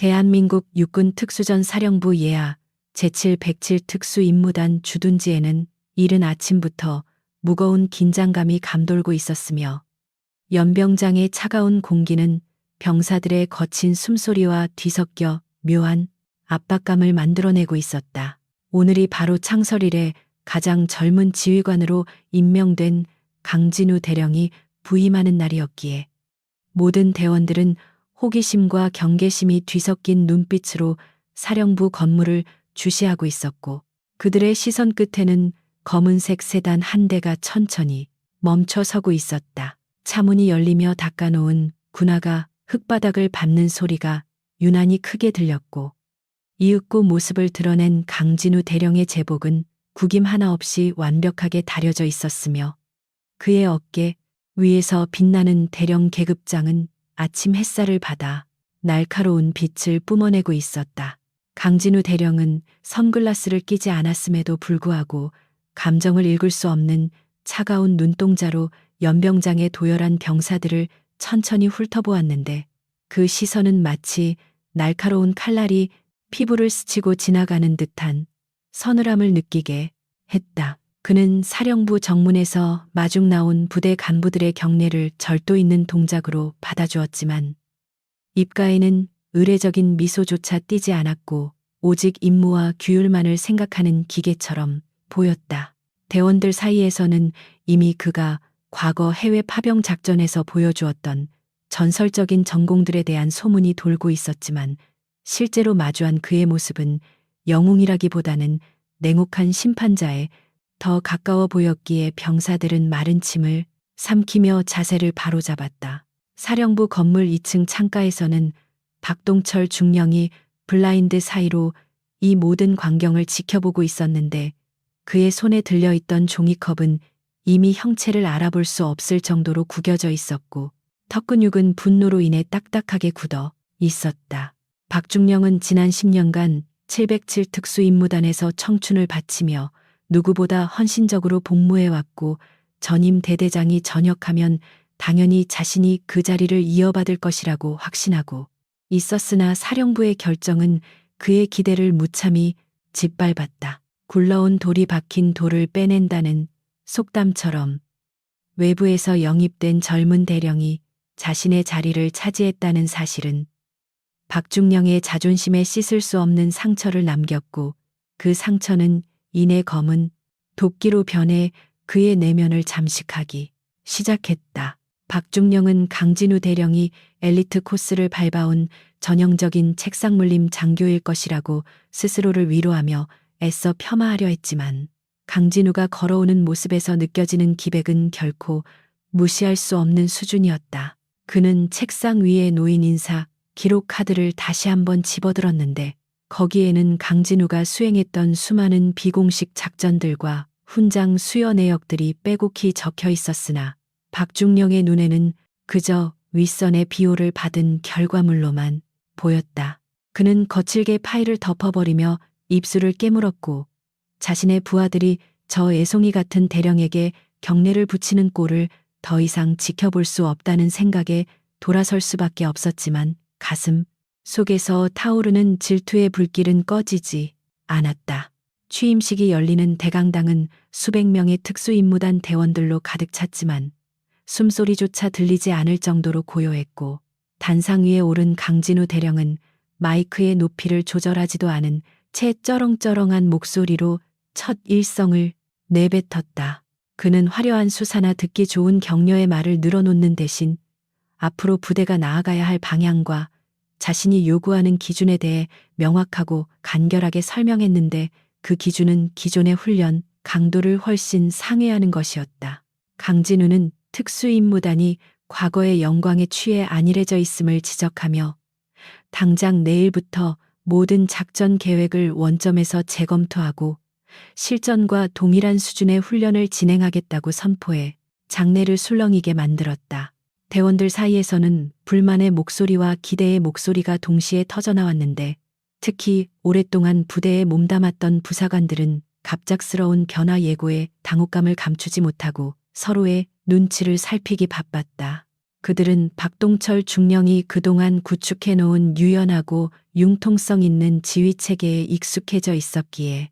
대한민국 육군 특수전 사령부 예하 제7 107 특수임무단 주둔지에는 이른 아침부터 무거운 긴장감이 감돌고 있었으며 연병장의 차가운 공기는 병사들의 거친 숨소리와 뒤섞여 묘한 압박감을 만들어내고 있었다. 오늘이 바로 창설 이래 가장 젊은 지휘관으로 임명된 강진우 대령이 부임하는 날이었기에 모든 대원들은 호기심과 경계심이 뒤섞인 눈빛으로 사령부 건물을 주시하고 있었고 그들의 시선 끝에는 검은색 세단 한 대가 천천히 멈춰 서고 있었다. 차문이 열리며 닦아놓은 군화가 흙바닥을 밟는 소리가 유난히 크게 들렸고 이윽고 모습을 드러낸 강진우 대령의 제복은 구김 하나 없이 완벽하게 다려져 있었으며 그의 어깨 위에서 빛나는 대령 계급장은 아침 햇살을 받아 날카로운 빛을 뿜어내고 있었다. 강진우 대령은 선글라스를 끼지 않았음에도 불구하고 감정을 읽을 수 없는 차가운 눈동자로 연병장의 도열한 병사들을 천천히 훑어보았는데 그 시선은 마치 날카로운 칼날이 피부를 스치고 지나가는 듯한 서늘함을 느끼게 했다. 그는 사령부 정문에서 마중 나온 부대 간부들의 경례를 절도 있는 동작으로 받아주었지만 입가에는 의례적인 미소조차 띄지 않았고 오직 임무와 규율만을 생각하는 기계처럼 보였다. 대원들 사이에서는 이미 그가 과거 해외 파병 작전에서 보여주었던 전설적인 전공들에 대한 소문이 돌고 있었지만 실제로 마주한 그의 모습은 영웅이라기보다는 냉혹한 심판자에 더 가까워 보였기에 병사들은 마른 침을 삼키며 자세를 바로잡았다. 사령부 건물 2층 창가에서는 박동철 중령이 블라인드 사이로 이 모든 광경을 지켜보고 있었는데 그의 손에 들려있던 종이컵은 이미 형체를 알아볼 수 없을 정도로 구겨져 있었고 턱근육은 분노로 인해 딱딱하게 굳어 있었다. 박중령은 지난 10년간 707 특수임무단에서 청춘을 바치며 누구보다 헌신적으로 복무해왔고 전임 대대장이 전역하면 당연히 자신이 그 자리를 이어받을 것이라고 확신하고 있었으나 사령부의 결정은 그의 기대를 무참히 짓밟았다. 굴러온 돌이 박힌 돌을 빼낸다는 속담처럼 외부에서 영입된 젊은 대령이 자신의 자리를 차지했다는 사실은 박중령의 자존심에 씻을 수 없는 상처를 남겼고 그 상처는 이내 검은 도끼로 변해 그의 내면을 잠식하기 시작했다. 박중령은 강진우 대령이 엘리트 코스를 밟아온 전형적인 책상물림 장교일 것이라고 스스로를 위로하며 애써 폄하하려 했지만 강진우가 걸어오는 모습에서 느껴지는 기백은 결코 무시할 수 없는 수준이었다. 그는 책상 위에 놓인 인사 기록 카드를 다시 한번 집어들었는데 거기에는 강진우가 수행했던 수많은 비공식 작전들과 훈장 수여 내역들이 빼곡히 적혀 있었으나 박중령의 눈에는 그저 윗선의 비호를 받은 결과물로만 보였다. 그는 거칠게 파일을 덮어버리며 입술을 깨물었고 자신의 부하들이 저 애송이 같은 대령에게 경례를 붙이는 꼴을 더 이상 지켜볼 수 없다는 생각에 돌아설 수밖에 없었지만 가슴 속에서 타오르는 질투의 불길은 꺼지지 않았다. 취임식이 열리는 대강당은 수백 명의 특수임무단 대원들로 가득 찼지만 숨소리조차 들리지 않을 정도로 고요했고 단상 위에 오른 강진우 대령은 마이크의 높이를 조절하지도 않은 채 쩌렁쩌렁한 목소리로 첫 일성을 내뱉었다. 그는 화려한 수사나 듣기 좋은 격려의 말을 늘어놓는 대신 앞으로 부대가 나아가야 할 방향과 자신이 요구하는 기준에 대해 명확하고 간결하게 설명했는데 그 기준은 기존의 훈련 강도를 훨씬 상회하는 것이었다. 강진우는 특수임무단이 과거의 영광에 취해 안일해져 있음을 지적하며 당장 내일부터 모든 작전 계획을 원점에서 재검토하고 실전과 동일한 수준의 훈련을 진행하겠다고 선포해 장내를 술렁이게 만들었다. 대원들 사이에서는 불만의 목소리와 기대의 목소리가 동시에 터져나왔는데 특히 오랫동안 부대에 몸담았던 부사관들은 갑작스러운 변화 예고에 당혹감을 감추지 못하고 서로의 눈치를 살피기 바빴다. 그들은 박동철 중령이 그동안 구축해 놓은 유연하고 융통성 있는 지휘체계에 익숙해져 있었기에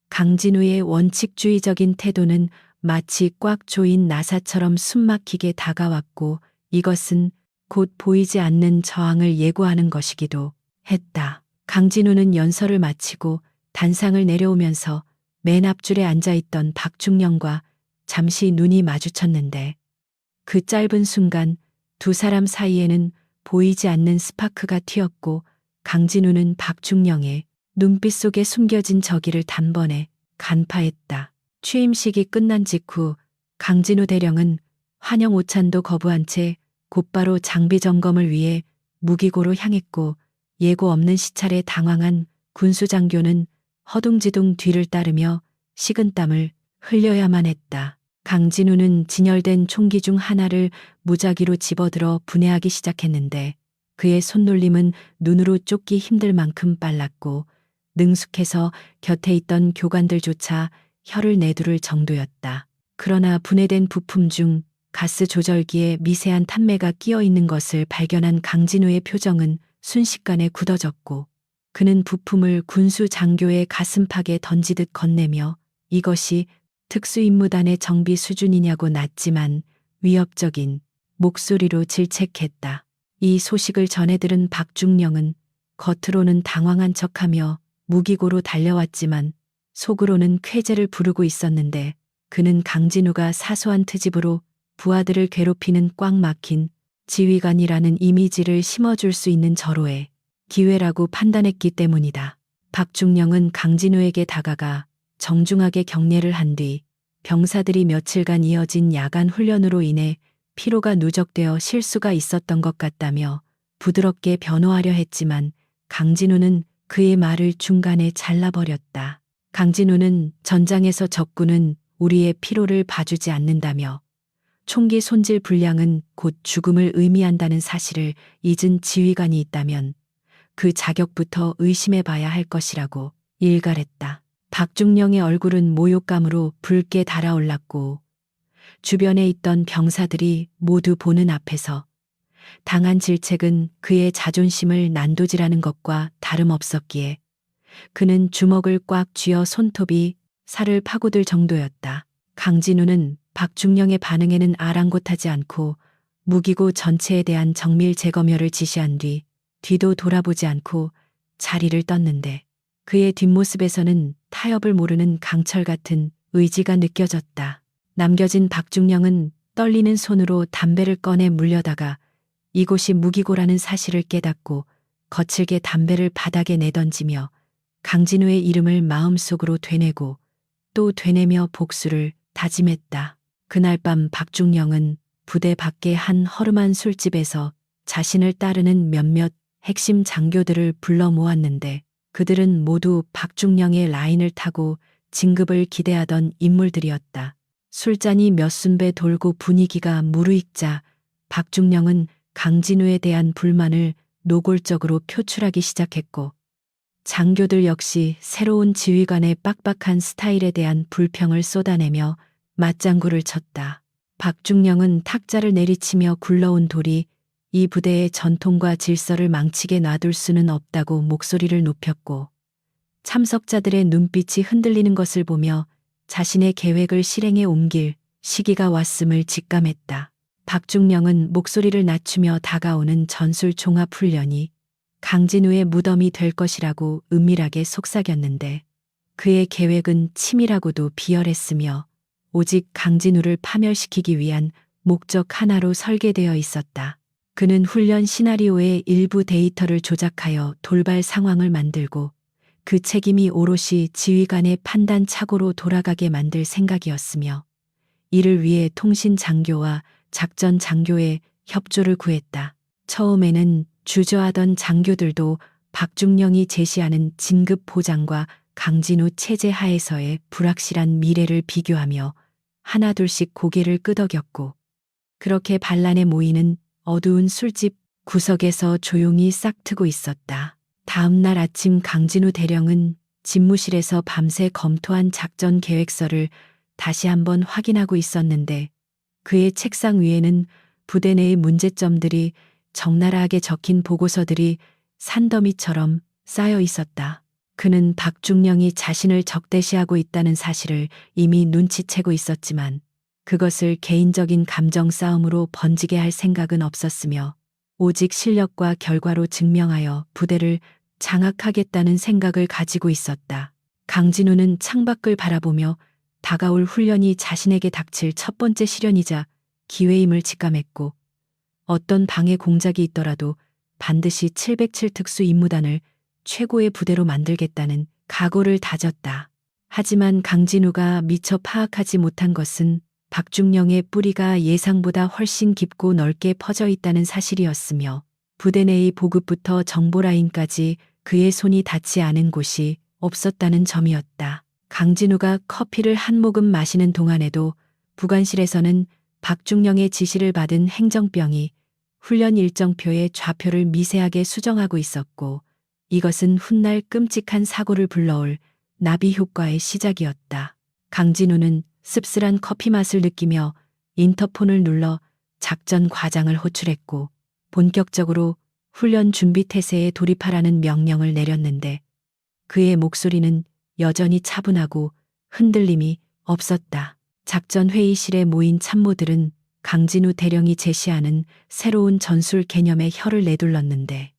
강진우의 원칙주의적인 태도는 마치 꽉 조인 나사처럼 숨막히게 다가왔고 이것은 곧 보이지 않는 저항을 예고하는 것이기도 했다. 강진우는 연설을 마치고 단상을 내려오면서 맨 앞줄에 앉아있던 박중령과 잠시 눈이 마주쳤는데 그 짧은 순간 두 사람 사이에는 보이지 않는 스파크가 튀었고 강진우는 박중령의 눈빛 속에 숨겨진 저기를 단번에 간파했다. 취임식이 끝난 직후 강진우 대령은 환영 오찬도 거부한 채 곧바로 장비 점검을 위해 무기고로 향했고 예고 없는 시찰에 당황한 군수장교는 허둥지둥 뒤를 따르며 식은땀을 흘려야만 했다. 강진우는 진열된 총기 중 하나를 무작위로 집어들어 분해하기 시작했는데 그의 손놀림은 눈으로 쫓기 힘들 만큼 빨랐고 능숙해서 곁에 있던 교관들조차 혀를 내두를 정도였다. 그러나 분해된 부품 중 가스 조절기에 미세한 탄매가 끼어 있는 것을 발견한 강진우의 표정은 순식간에 굳어졌고 그는 부품을 군수 장교의 가슴팍에 던지듯 건네며 이것이 특수임무단의 정비 수준이냐고 낮지만 위협적인 목소리로 질책했다. 이 소식을 전해 들은 박중령은 겉으로는 당황한 척하며 무기고로 달려왔지만 속으로는 쾌재를 부르고 있었는데 그는 강진우가 사소한 트집으로 부하들을 괴롭히는 꽉 막힌 지휘관이라는 이미지를 심어줄 수 있는 절호의 기회라고 판단했기 때문이다. 박중령은 강진우에게 다가가 정중하게 격려를 한 뒤 병사들이 며칠간 이어진 야간 훈련으로 인해 피로가 누적되어 실수가 있었던 것 같다며 부드럽게 변호하려 했지만 강진우는 그의 말을 중간에 잘라버렸다. 강진우는 전장에서 적군은 우리의 피로를 봐주지 않는다며 총기 손질 불량은 곧 죽음을 의미한다는 사실을 잊은 지휘관이 있다면 그 자격부터 의심해 봐야 할 것이라고 일갈했다. 박중령의 얼굴은 모욕감으로 붉게 달아올랐고 주변에 있던 병사들이 모두 보는 앞에서 당한 질책은 그의 자존심을 난도질하는 것과 다름없었기에 그는 주먹을 꽉 쥐어 손톱이 살을 파고들 정도였다. 강진우는 박중령의 반응에는 아랑곳하지 않고 무기고 전체에 대한 정밀 재검열을 지시한 뒤 뒤도 돌아보지 않고 자리를 떴는데 그의 뒷모습에서는 타협을 모르는 강철 같은 의지가 느껴졌다. 남겨진 박중령은 떨리는 손으로 담배를 꺼내 물려다가 이곳이 무기고라는 사실을 깨닫고 거칠게 담배를 바닥에 내던지며 강진우의 이름을 마음속으로 되뇌고 또 되뇌며 복수를 다짐했다. 그날 밤 박중령은 부대 밖의 한 허름한 술집에서 자신을 따르는 몇몇 핵심 장교들을 불러 모았는데 그들은 모두 박중령의 라인을 타고 진급을 기대하던 인물들이었다. 술잔이 몇 순배 돌고 분위기가 무르익자 박중령은 강진우에 대한 불만을 노골적으로 표출하기 시작했고 장교들 역시 새로운 지휘관의 빡빡한 스타일에 대한 불평을 쏟아내며 맞장구를 쳤다. 박중령은 탁자를 내리치며 굴러온 돌이 이 부대의 전통과 질서를 망치게 놔둘 수는 없다고 목소리를 높였고 참석자들의 눈빛이 흔들리는 것을 보며 자신의 계획을 실행에 옮길 시기가 왔음을 직감했다. 박중령은 목소리를 낮추며 다가오는 전술 종합 훈련이 강진우의 무덤이 될 것이라고 은밀하게 속삭였는데 그의 계획은 치밀하고도 비열했으며 오직 강진우를 파멸시키기 위한 목적 하나로 설계되어 있었다. 그는 훈련 시나리오의 일부 데이터를 조작하여 돌발 상황을 만들고 그 책임이 오롯이 지휘관의 판단 착오로 돌아가게 만들 생각이었으며 이를 위해 통신 장교와 작전 장교의 협조를 구했다. 처음에는 주저하던 장교들도 박중령이 제시하는 진급 보장과 강진우 체제 하에서의 불확실한 미래를 비교하며 하나둘씩 고개를 끄덕였고 그렇게 반란에 모이는 어두운 술집 구석에서 조용히 싹트고 있었다. 다음 날 아침 강진우 대령은 집무실에서 밤새 검토한 작전 계획서를 다시 한번 확인하고 있었는데 그의 책상 위에는 부대 내의 문제점들이 적나라하게 적힌 보고서들이 산더미처럼 쌓여 있었다. 그는 박중령이 자신을 적대시하고 있다는 사실을 이미 눈치채고 있었지만 그것을 개인적인 감정 싸움으로 번지게 할 생각은 없었으며 오직 실력과 결과로 증명하여 부대를 장악하겠다는 생각을 가지고 있었다. 강진우는 창밖을 바라보며 다가올 훈련이 자신에게 닥칠 첫 번째 시련이자 기회임을 직감했고 어떤 방해 공작이 있더라도 반드시 707 특수 임무단을 최고의 부대로 만들겠다는 각오를 다졌다. 하지만 강진우가 미처 파악하지 못한 것은 박중령의 뿌리가 예상보다 훨씬 깊고 넓게 퍼져 있다는 사실이었으며 부대 내의 보급부터 정보라인까지 그의 손이 닿지 않은 곳이 없었다는 점이었다. 강진우가 커피를 한 모금 마시는 동안에도 부관실에서는 박중령의 지시를 받은 행정병이 훈련 일정표의 좌표를 미세하게 수정하고 있었고 이것은 훗날 끔찍한 사고를 불러올 나비 효과의 시작이었다. 강진우는 씁쓸한 커피 맛을 느끼며 인터폰을 눌러 작전 과장을 호출했고 본격적으로 훈련 준비 태세에 돌입하라는 명령을 내렸는데 그의 목소리는 여전히 차분하고 흔들림이 없었다. 작전 회의실에 모인 참모들은 강진우 대령이 제시하는 새로운 전술 개념에 혀를 내둘렀는데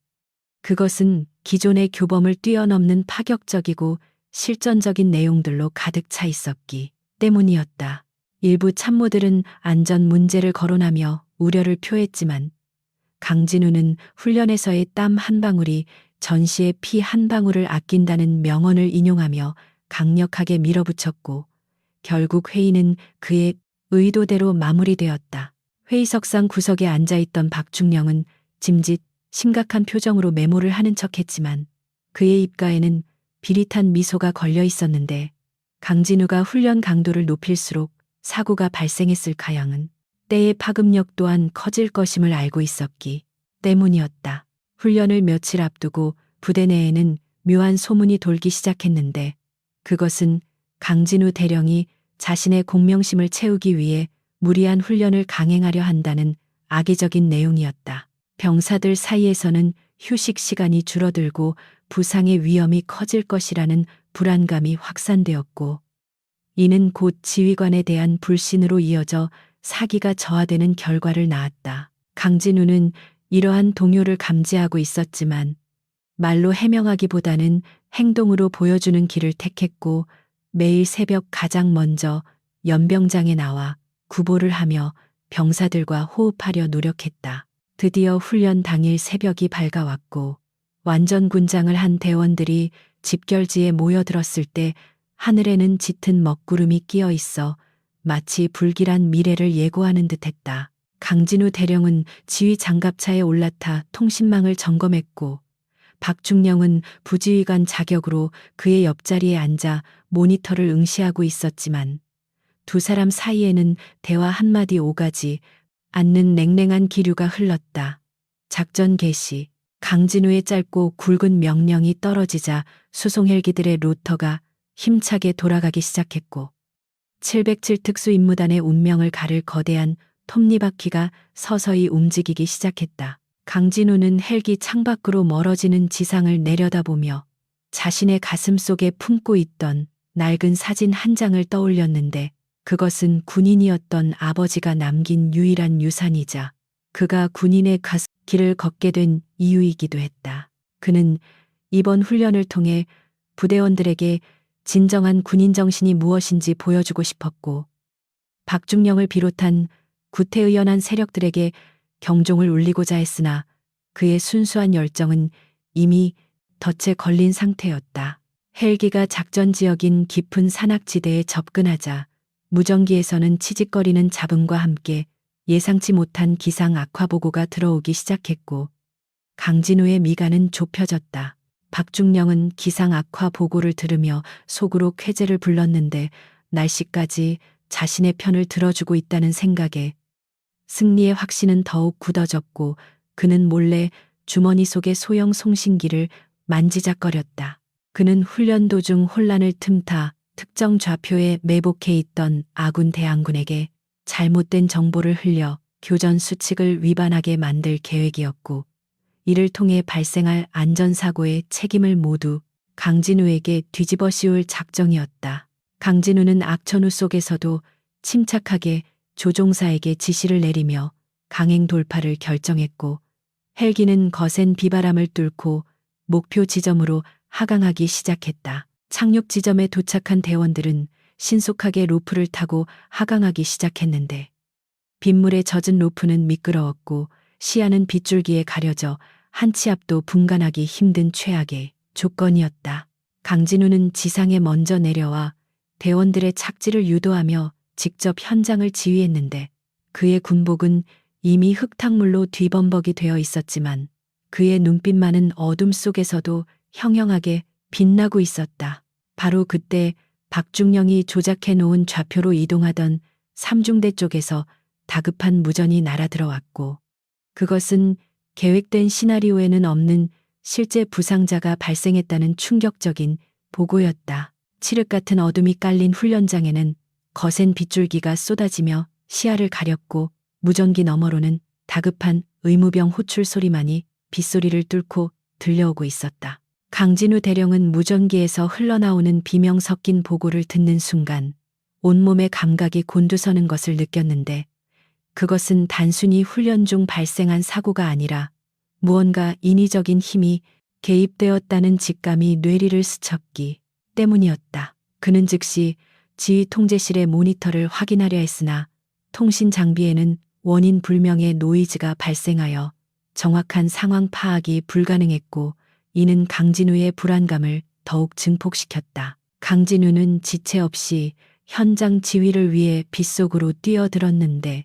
그것은 기존의 교범을 뛰어넘는 파격적이고 실전적인 내용들로 가득 차 있었기 때문이었다. 일부 참모들은 안전 문제를 거론하며 우려를 표했지만 강진우는 훈련에서의 땀 한 방울이 전시의 피 한 방울을 아낀다는 명언을 인용하며 강력하게 밀어붙였고 결국 회의는 그의 의도대로 마무리되었다. 회의석상 구석에 앉아있던 박중령은 짐짓 심각한 표정으로 메모를 하는 척했지만 그의 입가에는 비릿한 미소가 걸려 있었는데 강진우가 훈련 강도를 높일수록 사고가 발생했을 가양은 때의 파급력 또한 커질 것임을 알고 있었기 때문이었다. 훈련을 며칠 앞두고 부대 내에는 묘한 소문이 돌기 시작했는데 그것은 강진우 대령이 자신의 공명심을 채우기 위해 무리한 훈련을 강행하려 한다는 악의적인 내용이었다. 병사들 사이에서는 휴식 시간이 줄어들고 부상의 위험이 커질 것이라는 불안감이 확산되었고 이는 곧 지휘관에 대한 불신으로 이어져 사기가 저하되는 결과를 낳았다. 강진우는 이러한 동요를 감지하고 있었지만 말로 해명하기보다는 행동으로 보여주는 길을 택했고 매일 새벽 가장 먼저 연병장에 나와 구보를 하며 병사들과 호흡하려 노력했다. 드디어 훈련 당일 새벽이 밝아왔고 완전군장을 한 대원들이 집결지에 모여들었을 때 하늘에는 짙은 먹구름이 끼어 있어 마치 불길한 미래를 예고하는 듯했다. 강진우 대령은 지휘 장갑차에 올라타 통신망을 점검했고 박중령은 부지휘관 자격으로 그의 옆자리에 앉아 모니터를 응시하고 있었지만 두 사람 사이에는 대화 한마디 오가지 않는 냉랭한 기류가 흘렀다. 작전 개시. 강진우의 짧고 굵은 명령이 떨어지자 수송 헬기들의 로터가 힘차게 돌아가기 시작했고 707 특수임무단의 운명을 가를 거대한 톱니바퀴가 서서히 움직이기 시작했다. 강진우는 헬기 창밖으로 멀어지는 지상을 내려다보며 자신의 가슴 속에 품고 있던 낡은 사진 한 장을 떠올렸는데 그것은 군인이었던 아버지가 남긴 유일한 유산이자 그가 군인의 길을 걷게 된 이유이기도 했다. 그는 이번 훈련을 통해 부대원들에게 진정한 군인 정신이 무엇인지 보여주고 싶었고 박중령을 비롯한 구태의연한 세력들에게 경종을 울리고자 했으나 그의 순수한 열정은 이미 덫에 걸린 상태였다. 헬기가 작전 지역인 깊은 산악지대에 접근하자 무전기에서는 치직거리는 잡음과 함께 예상치 못한 기상 악화 보고가 들어오기 시작했고 강진우의 미간은 좁혀졌다. 박중령은 기상 악화 보고를 들으며 속으로 쾌재를 불렀는데 날씨까지 자신의 편을 들어주고 있다는 생각에 승리의 확신은 더욱 굳어졌고 그는 몰래 주머니 속의 소형 송신기를 만지작거렸다. 그는 훈련 도중 혼란을 틈타 특정 좌표에 매복해 있던 아군 대항군에게 잘못된 정보를 흘려 교전 수칙을 위반하게 만들 계획이었고, 이를 통해 발생할 안전사고의 책임을 모두 강진우에게 뒤집어 씌울 작정이었다. 강진우는 악천후 속에서도 침착하게 조종사에게 지시를 내리며 강행 돌파를 결정했고, 헬기는 거센 비바람을 뚫고 목표 지점으로 하강하기 시작했다. 착륙 지점에 도착한 대원들은 신속하게 로프를 타고 하강하기 시작했는데, 빗물에 젖은 로프는 미끄러웠고 시야는 빗줄기에 가려져 한 치 앞도 분간하기 힘든 최악의 조건이었다. 강진우는 지상에 먼저 내려와 대원들의 착지를 유도하며 직접 현장을 지휘했는데, 그의 군복은 이미 흙탕물로 뒤범벅이 되어 있었지만 그의 눈빛만은 어둠 속에서도 형형하게 빛나고 있었다. 바로 그때 박중령이 조작해 놓은 좌표로 이동하던 삼중대 쪽에서 다급한 무전이 날아들어왔고, 그것은 계획된 시나리오에는 없는 실제 부상자가 발생했다는 충격적인 보고였다. 칠흑 같은 어둠이 깔린 훈련장에는 거센 빗줄기가 쏟아지며 시야를 가렸고, 무전기 너머로는 다급한 의무병 호출 소리만이 빗소리를 뚫고 들려오고 있었다. 강진우 대령은 무전기에서 흘러나오는 비명 섞인 보고를 듣는 순간 온몸의 감각이 곤두서는 것을 느꼈는데, 그것은 단순히 훈련 중 발생한 사고가 아니라 무언가 인위적인 힘이 개입되었다는 직감이 뇌리를 스쳤기 때문이었다. 그는 즉시 지휘 통제실의 모니터를 확인하려 했으나 통신 장비에는 원인 불명의 노이즈가 발생하여 정확한 상황 파악이 불가능했고, 이는 강진우의 불안감을 더욱 증폭시켰다. 강진우는 지체 없이 현장 지휘를 위해 빗속으로 뛰어들었는데,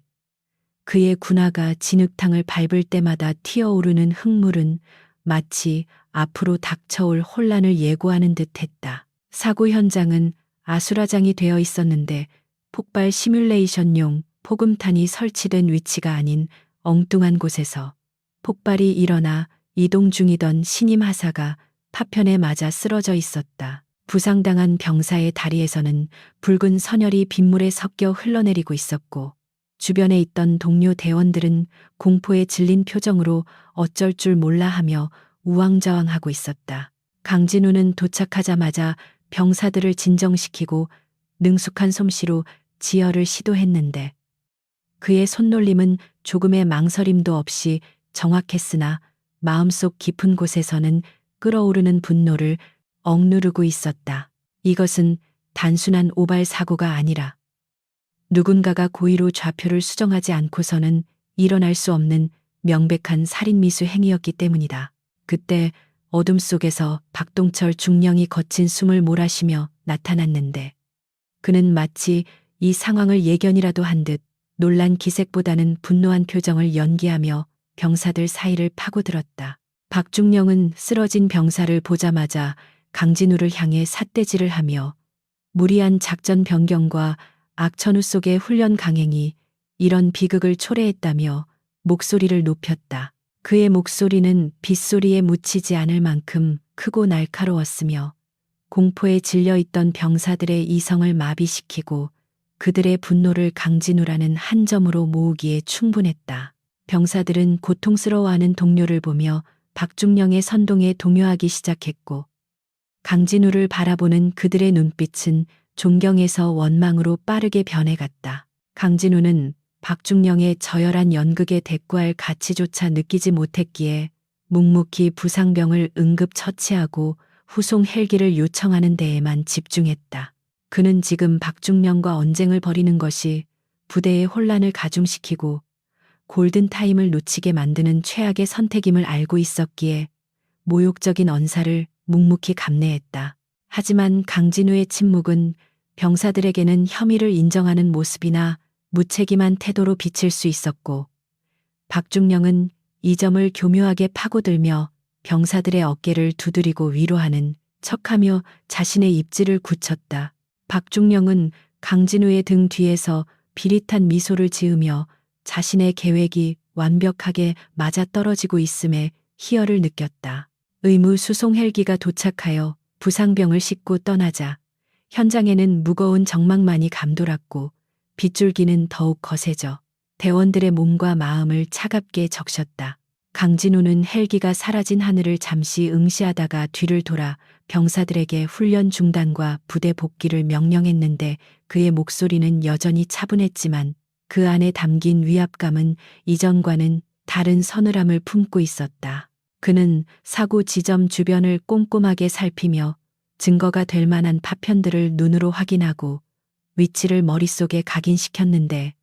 그의 군화가 진흙탕을 밟을 때마다 튀어오르는 흙물은 마치 앞으로 닥쳐올 혼란을 예고하는 듯했다. 사고 현장은 아수라장이 되어 있었는데, 폭발 시뮬레이션용 포금탄이 설치된 위치가 아닌 엉뚱한 곳에서 폭발이 일어나 이동 중이던 신임 하사가 파편에 맞아 쓰러져 있었다. 부상당한 병사의 다리에서는 붉은 선혈이 빗물에 섞여 흘러내리고 있었고, 주변에 있던 동료 대원들은 공포에 질린 표정으로 어쩔 줄 몰라 하며 우왕좌왕하고 있었다. 강진우는 도착하자마자 병사들을 진정시키고 능숙한 솜씨로 지혈을 시도했는데, 그의 손놀림은 조금의 망설임도 없이 정확했으나 마음속 깊은 곳에서는 끓어오르는 분노를 억누르고 있었다. 이것은 단순한 오발 사고가 아니라 누군가가 고의로 좌표를 수정하지 않고서는 일어날 수 없는 명백한 살인미수 행위였기 때문이다. 그때 어둠 속에서 박동철 중령이 거친 숨을 몰아쉬며 나타났는데, 그는 마치 이 상황을 예견이라도 한 듯 놀란 기색보다는 분노한 표정을 연기하며 병사들 사이를 파고들었다. 박중령은 쓰러진 병사를 보자마자 강진우를 향해 삿대질을 하며 무리한 작전 변경과 악천후 속의 훈련 강행이 이런 비극을 초래했다며 목소리를 높였다. 그의 목소리는 빗소리에 묻히지 않을 만큼 크고 날카로웠으며 공포에 질려있던 병사들의 이성을 마비시키고 그들의 분노를 강진우라는 한 점으로 모으기에 충분했다. 병사들은 고통스러워하는 동료를 보며 박중령의 선동에 동요하기 시작했고, 강진우를 바라보는 그들의 눈빛은 존경에서 원망으로 빠르게 변해갔다. 강진우는 박중령의 저열한 연극에 대꾸할 가치조차 느끼지 못했기에 묵묵히 부상병을 응급 처치하고 후송 헬기를 요청하는 데에만 집중했다. 그는 지금 박중령과 언쟁을 벌이는 것이 부대의 혼란을 가중시키고 골든타임을 놓치게 만드는 최악의 선택임을 알고 있었기에 모욕적인 언사를 묵묵히 감내했다. 하지만 강진우의 침묵은 병사들에게는 혐의를 인정하는 모습이나 무책임한 태도로 비칠 수 있었고, 박중령은 이 점을 교묘하게 파고들며 병사들의 어깨를 두드리고 위로하는 척하며 자신의 입지를 굳혔다. 박중령은 강진우의 등 뒤에서 비릿한 미소를 지으며 자신의 계획이 완벽하게 맞아떨어지고 있음에 희열을 느꼈다. 의무 수송 헬기가 도착하여 부상병을 싣고 떠나자 현장에는 무거운 정막만이 감돌았고 빗줄기는 더욱 거세져 대원들의 몸과 마음을 차갑게 적셨다. 강진우는 헬기가 사라진 하늘을 잠시 응시하다가 뒤를 돌아 병사들에게 훈련 중단과 부대 복귀를 명령했는데 그의 목소리는 여전히 차분했지만 그 안에 담긴 위압감은 이전과는 다른 서늘함을 품고 있었다. 그는 사고 지점 주변을 꼼꼼하게 살피며 증거가 될 만한 파편들을 눈으로 확인하고 위치를 머릿속에 각인시켰는데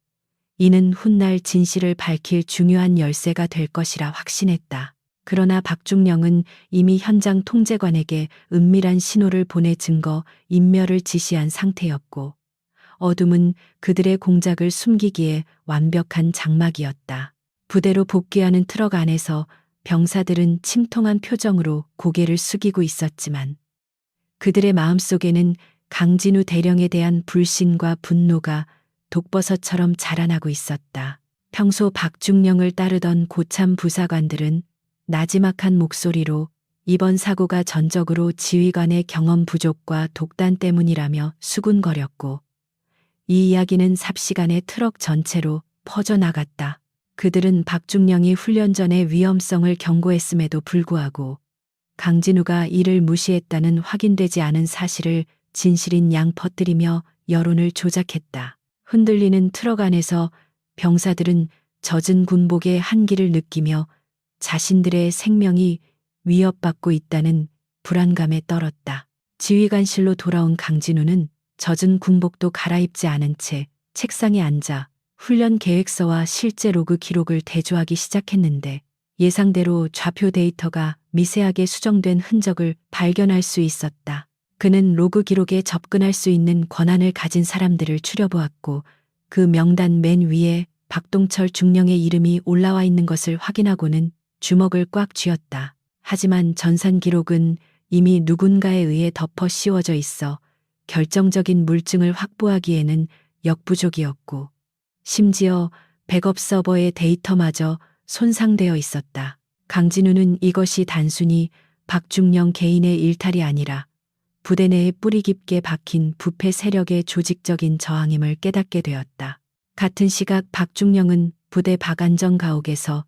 이는 훗날 진실을 밝힐 중요한 열쇠가 될 것이라 확신했다. 그러나 박중령은 이미 현장 통제관에게 은밀한 신호를 보내 증거 인멸을 지시한 상태였고 어둠은 그들의 공작을 숨기기에 완벽한 장막이었다. 부대로 복귀하는 트럭 안에서 병사들은 침통한 표정으로 고개를 숙이고 있었지만 그들의 마음속에는 강진우 대령에 대한 불신과 분노가 독버섯처럼 자라나고 있었다. 평소 박중령을 따르던 고참 부사관들은 나지막한 목소리로 이번 사고가 전적으로 지휘관의 경험 부족과 독단 때문이라며 수군거렸고 이 이야기는 삽시간에 트럭 전체로 퍼져나갔다. 그들은 박중령이 훈련 전의 위험성을 경고했음에도 불구하고 강진우가 이를 무시했다는 확인되지 않은 사실을 진실인 양 퍼뜨리며 여론을 조작했다. 흔들리는 트럭 안에서 병사들은 젖은 군복의 한기를 느끼며 자신들의 생명이 위협받고 있다는 불안감에 떨었다. 지휘관실로 돌아온 강진우는 젖은 군복도 갈아입지 않은 채 책상에 앉아 훈련 계획서와 실제 로그 기록을 대조하기 시작했는데 예상대로 좌표 데이터가 미세하게 수정된 흔적을 발견할 수 있었다. 그는 로그 기록에 접근할 수 있는 권한을 가진 사람들을 추려보았고 그 명단 맨 위에 박동철 중령의 이름이 올라와 있는 것을 확인하고는 주먹을 꽉 쥐었다. 하지만 전산 기록은 이미 누군가에 의해 덮어 씌워져 있어 결정적인 물증을 확보하기에는 역부족이었고 심지어 백업 서버의 데이터마저 손상되어 있었다. 강진우는 이것이 단순히 박중령 개인의 일탈이 아니라 부대 내에 뿌리 깊게 박힌 부패 세력의 조직적인 저항임을 깨닫게 되었다. 같은 시각 박중령은 부대 박안정 가옥에서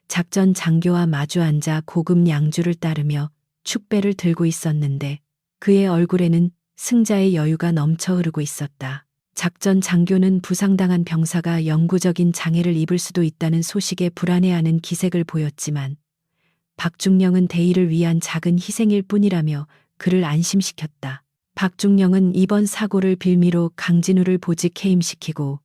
작전 장교와 마주 앉아 고급 양주를 따르며 축배를 들고 있었는데 그의 얼굴에는 승자의 여유가 넘쳐 흐르고 있었다. 작전 장교는 부상당한 병사가 영구적인 장애를 입을 수도 있다는 소식에 불안해하는 기색을 보였지만 박중령은 대의를 위한 작은 희생일 뿐이라며 그를 안심시켰다. 박중령은 이번 사고를 빌미로 강진우를 보직 해임시키고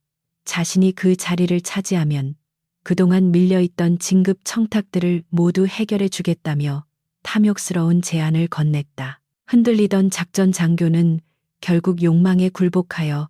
자신이 그 자리를 차지하면 그동안 밀려있던 진급 청탁들을 모두 해결해 주겠다며 탐욕스러운 제안을 건넸다. 흔들리던 작전 장교는 결국 욕망에 굴복하여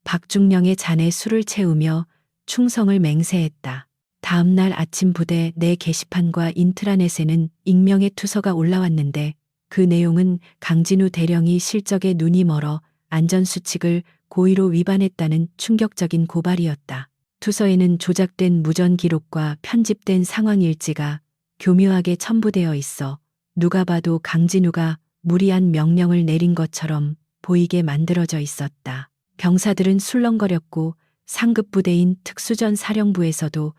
박중령의 잔에 술을 채우며 충성을 맹세했다. 다음 날 아침 부대 내 게시판과 인트라넷에는 익명의 투서가 올라왔는데 그 내용은 강진우 대령이 실적에 눈이 멀어 안전수칙을 고의로 위반했다는 충격적인 고발이었다. 투서에는 조작된 무전 기록과 편집된 상황 일지가 교묘하게 첨부되어 있어 누가 봐도 강진우가 무리한 명령을 내린 것처럼 보이게 만들어져 있었다. 병사들은 술렁거렸고 상급 부대인 특수전 사령부에서도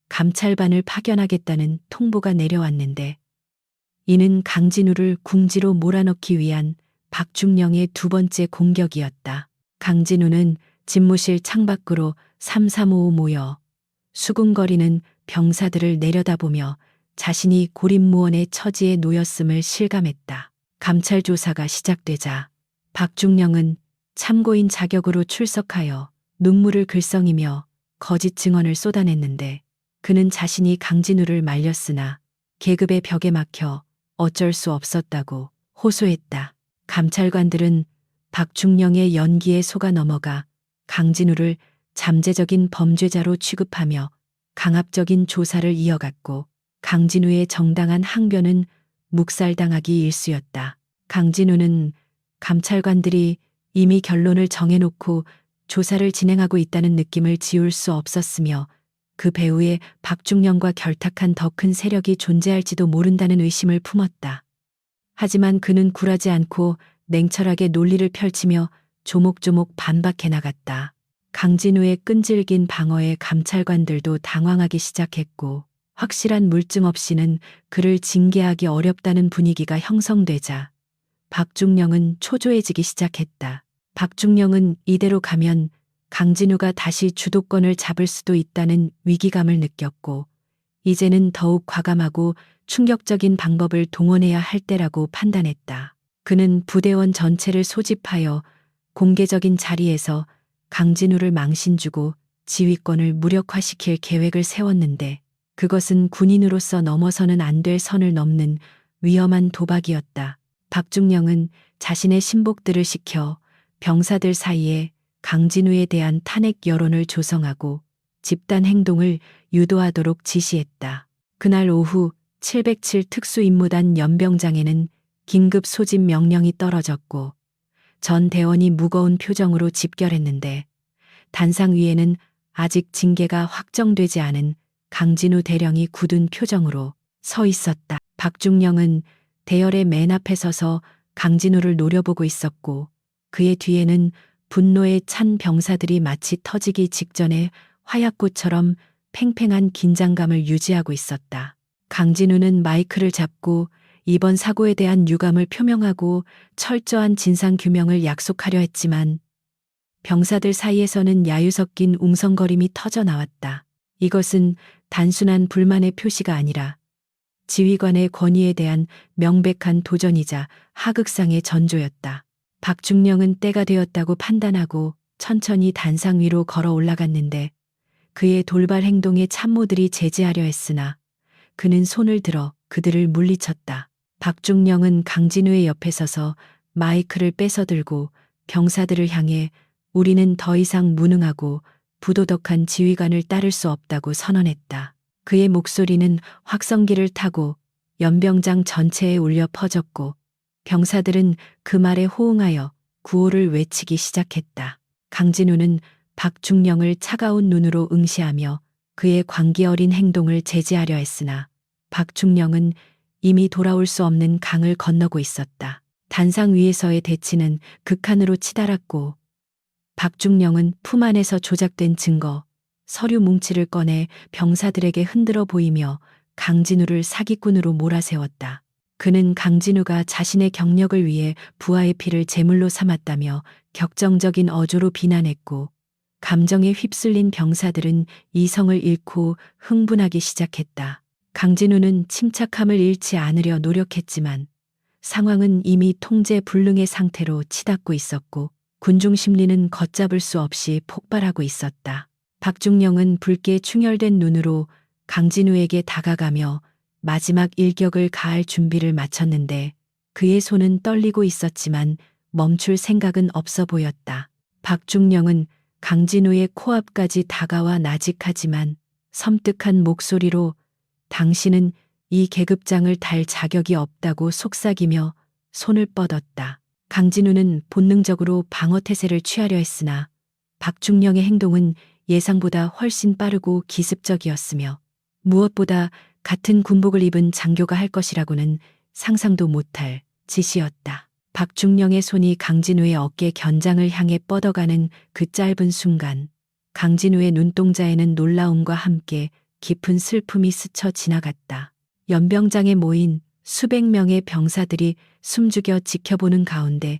감찰반을 파견하겠다는 통보가 내려왔는데 이는 강진우를 궁지로 몰아넣기 위한 박중령의 두 번째 공격이었다. 강진우는 집무실 창밖으로 삼삼오오 모여 수군거리는 병사들을 내려다보며 자신이 고립무원의 처지에 놓였음을 실감했다. 감찰 조사가 시작되자 박중령은 참고인 자격으로 출석하여 눈물을 글썽이며 거짓 증언을 쏟아냈는데 그는 자신이 강진우를 말렸으나 계급의 벽에 막혀 어쩔 수 없었다고 호소했다. 감찰관들은 박중령의 연기에 속아 넘어가 강진우를 잠재적인 범죄자로 취급하며 강압적인 조사를 이어갔고 강진우의 정당한 항변은 묵살당하기 일쑤였다. 강진우는 감찰관들이 이미 결론을 정해놓고 조사를 진행하고 있다는 느낌을 지울 수 없었으며 그 배후에 박중령과 결탁한 더 큰 세력이 존재할지도 모른다는 의심을 품었다. 하지만 그는 굴하지 않고 냉철하게 논리를 펼치며 조목조목 반박해 나갔다. 강진우의 끈질긴 방어에 감찰관들도 당황하기 시작했고 확실한 물증 없이는 그를 징계하기 어렵다는 분위기가 형성되자 박중령은 초조해지기 시작했다. 박중령은 이대로 가면 강진우가 다시 주도권을 잡을 수도 있다는 위기감을 느꼈고 이제는 더욱 과감하고 충격적인 방법을 동원해야 할 때라고 판단했다. 그는 부대원 전체를 소집하여 공개적인 자리에서 강진우를 망신주고 지휘권을 무력화시킬 계획을 세웠는데 그것은 군인으로서 넘어서는 안 될 선을 넘는 위험한 도박이었다. 박중령은 자신의 신복들을 시켜 병사들 사이에 강진우에 대한 탄핵 여론을 조성하고 집단 행동을 유도하도록 지시했다. 그날 오후 707 특수임무단 연병장에는 긴급 소집 명령이 떨어졌고 전 대원이 무거운 표정으로 집결했는데 단상 위에는 아직 징계가 확정되지 않은 강진우 대령이 굳은 표정으로 서 있었다. 박중령은 대열의 맨 앞에 서서 강진우를 노려보고 있었고 그의 뒤에는 분노에 찬 병사들이 마치 터지기 직전에 화약꽃처럼 팽팽한 긴장감을 유지하고 있었다. 강진우는 마이크를 잡고 이번 사고에 대한 유감을 표명하고 철저한 진상규명을 약속하려 했지만 병사들 사이에서는 야유 섞인 웅성거림이 터져 나왔다. 이것은 단순한 불만의 표시가 아니라 지휘관의 권위에 대한 명백한 도전이자 하극상의 전조였다. 박중령은 때가 되었다고 판단하고 천천히 단상 위로 걸어 올라갔는데 그의 돌발 행동에 참모들이 제지하려 했으나 그는 손을 들어 그들을 물리쳤다. 박중령은 강진우의 옆에 서서 마이크를 뺏어들고 병사들을 향해 우리는 더 이상 무능하고 부도덕한 지휘관을 따를 수 없다고 선언했다. 그의 목소리는 확성기를 타고 연병장 전체에 울려 퍼졌고 병사들은 그 말에 호응하여 구호를 외치기 시작했다. 강진우는 박중령을 차가운 눈으로 응시하며 그의 광기 어린 행동을 제지하려 했으나 박중령은 이미 돌아올 수 없는 강을 건너고 있었다. 단상 위에서의 대치는 극한으로 치달았고 박중령은 품 안에서 조작된 증거, 서류 뭉치를 꺼내 병사들에게 흔들어 보이며 강진우를 사기꾼으로 몰아세웠다. 그는 강진우가 자신의 경력을 위해 부하의 피를 제물로 삼았다며 격정적인 어조로 비난했고 감정에 휩쓸린 병사들은 이성을 잃고 흥분하기 시작했다. 강진우는 침착함을 잃지 않으려 노력했지만 상황은 이미 통제 불능의 상태로 치닫고 있었고 군중 심리는 걷잡을 수 없이 폭발하고 있었다. 박중령은 붉게 충혈된 눈으로 강진우에게 다가가며 마지막 일격을 가할 준비를 마쳤는데 그의 손은 떨리고 있었지만 멈출 생각은 없어 보였다. 박중령은 강진우의 코앞까지 다가와 나직하지만 섬뜩한 목소리로 당신은 이 계급장을 달 자격이 없다고 속삭이며 손을 뻗었다. 강진우는 본능적으로 방어 태세를 취하려 했으나 박중령의 행동은 예상보다 훨씬 빠르고 기습적이었으며 무엇보다 같은 군복을 입은 장교가 할 것이라고는 상상도 못할 짓이었다. 박중령의 손이 강진우의 어깨 견장을 향해 뻗어가는 그 짧은 순간 강진우의 눈동자에는 놀라움과 함께 깊은 슬픔이 스쳐 지나갔다. 연병장에 모인 수백 명의 병사들이 숨죽여 지켜보는 가운데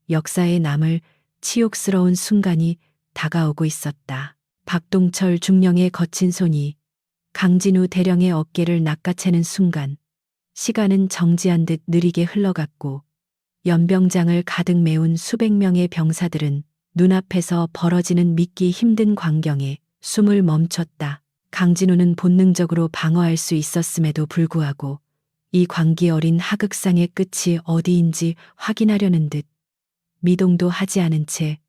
역사에 남을 치욕스러운 순간이 다가오고 있었다. 박동철 중령의 거친 손이 강진우 대령의 어깨를 낚아채는 순간 시간은 정지한 듯 느리게 흘러갔고 연병장을 가득 메운 수백 명의 병사들은 눈앞에서 벌어지는 믿기 힘든 광경에 숨을 멈췄다. 강진우는 본능적으로 방어할 수 있었음에도 불구하고 이 광기 어린 하극상의 끝이 어디인지 확인하려는 듯 미동도 하지 않은 채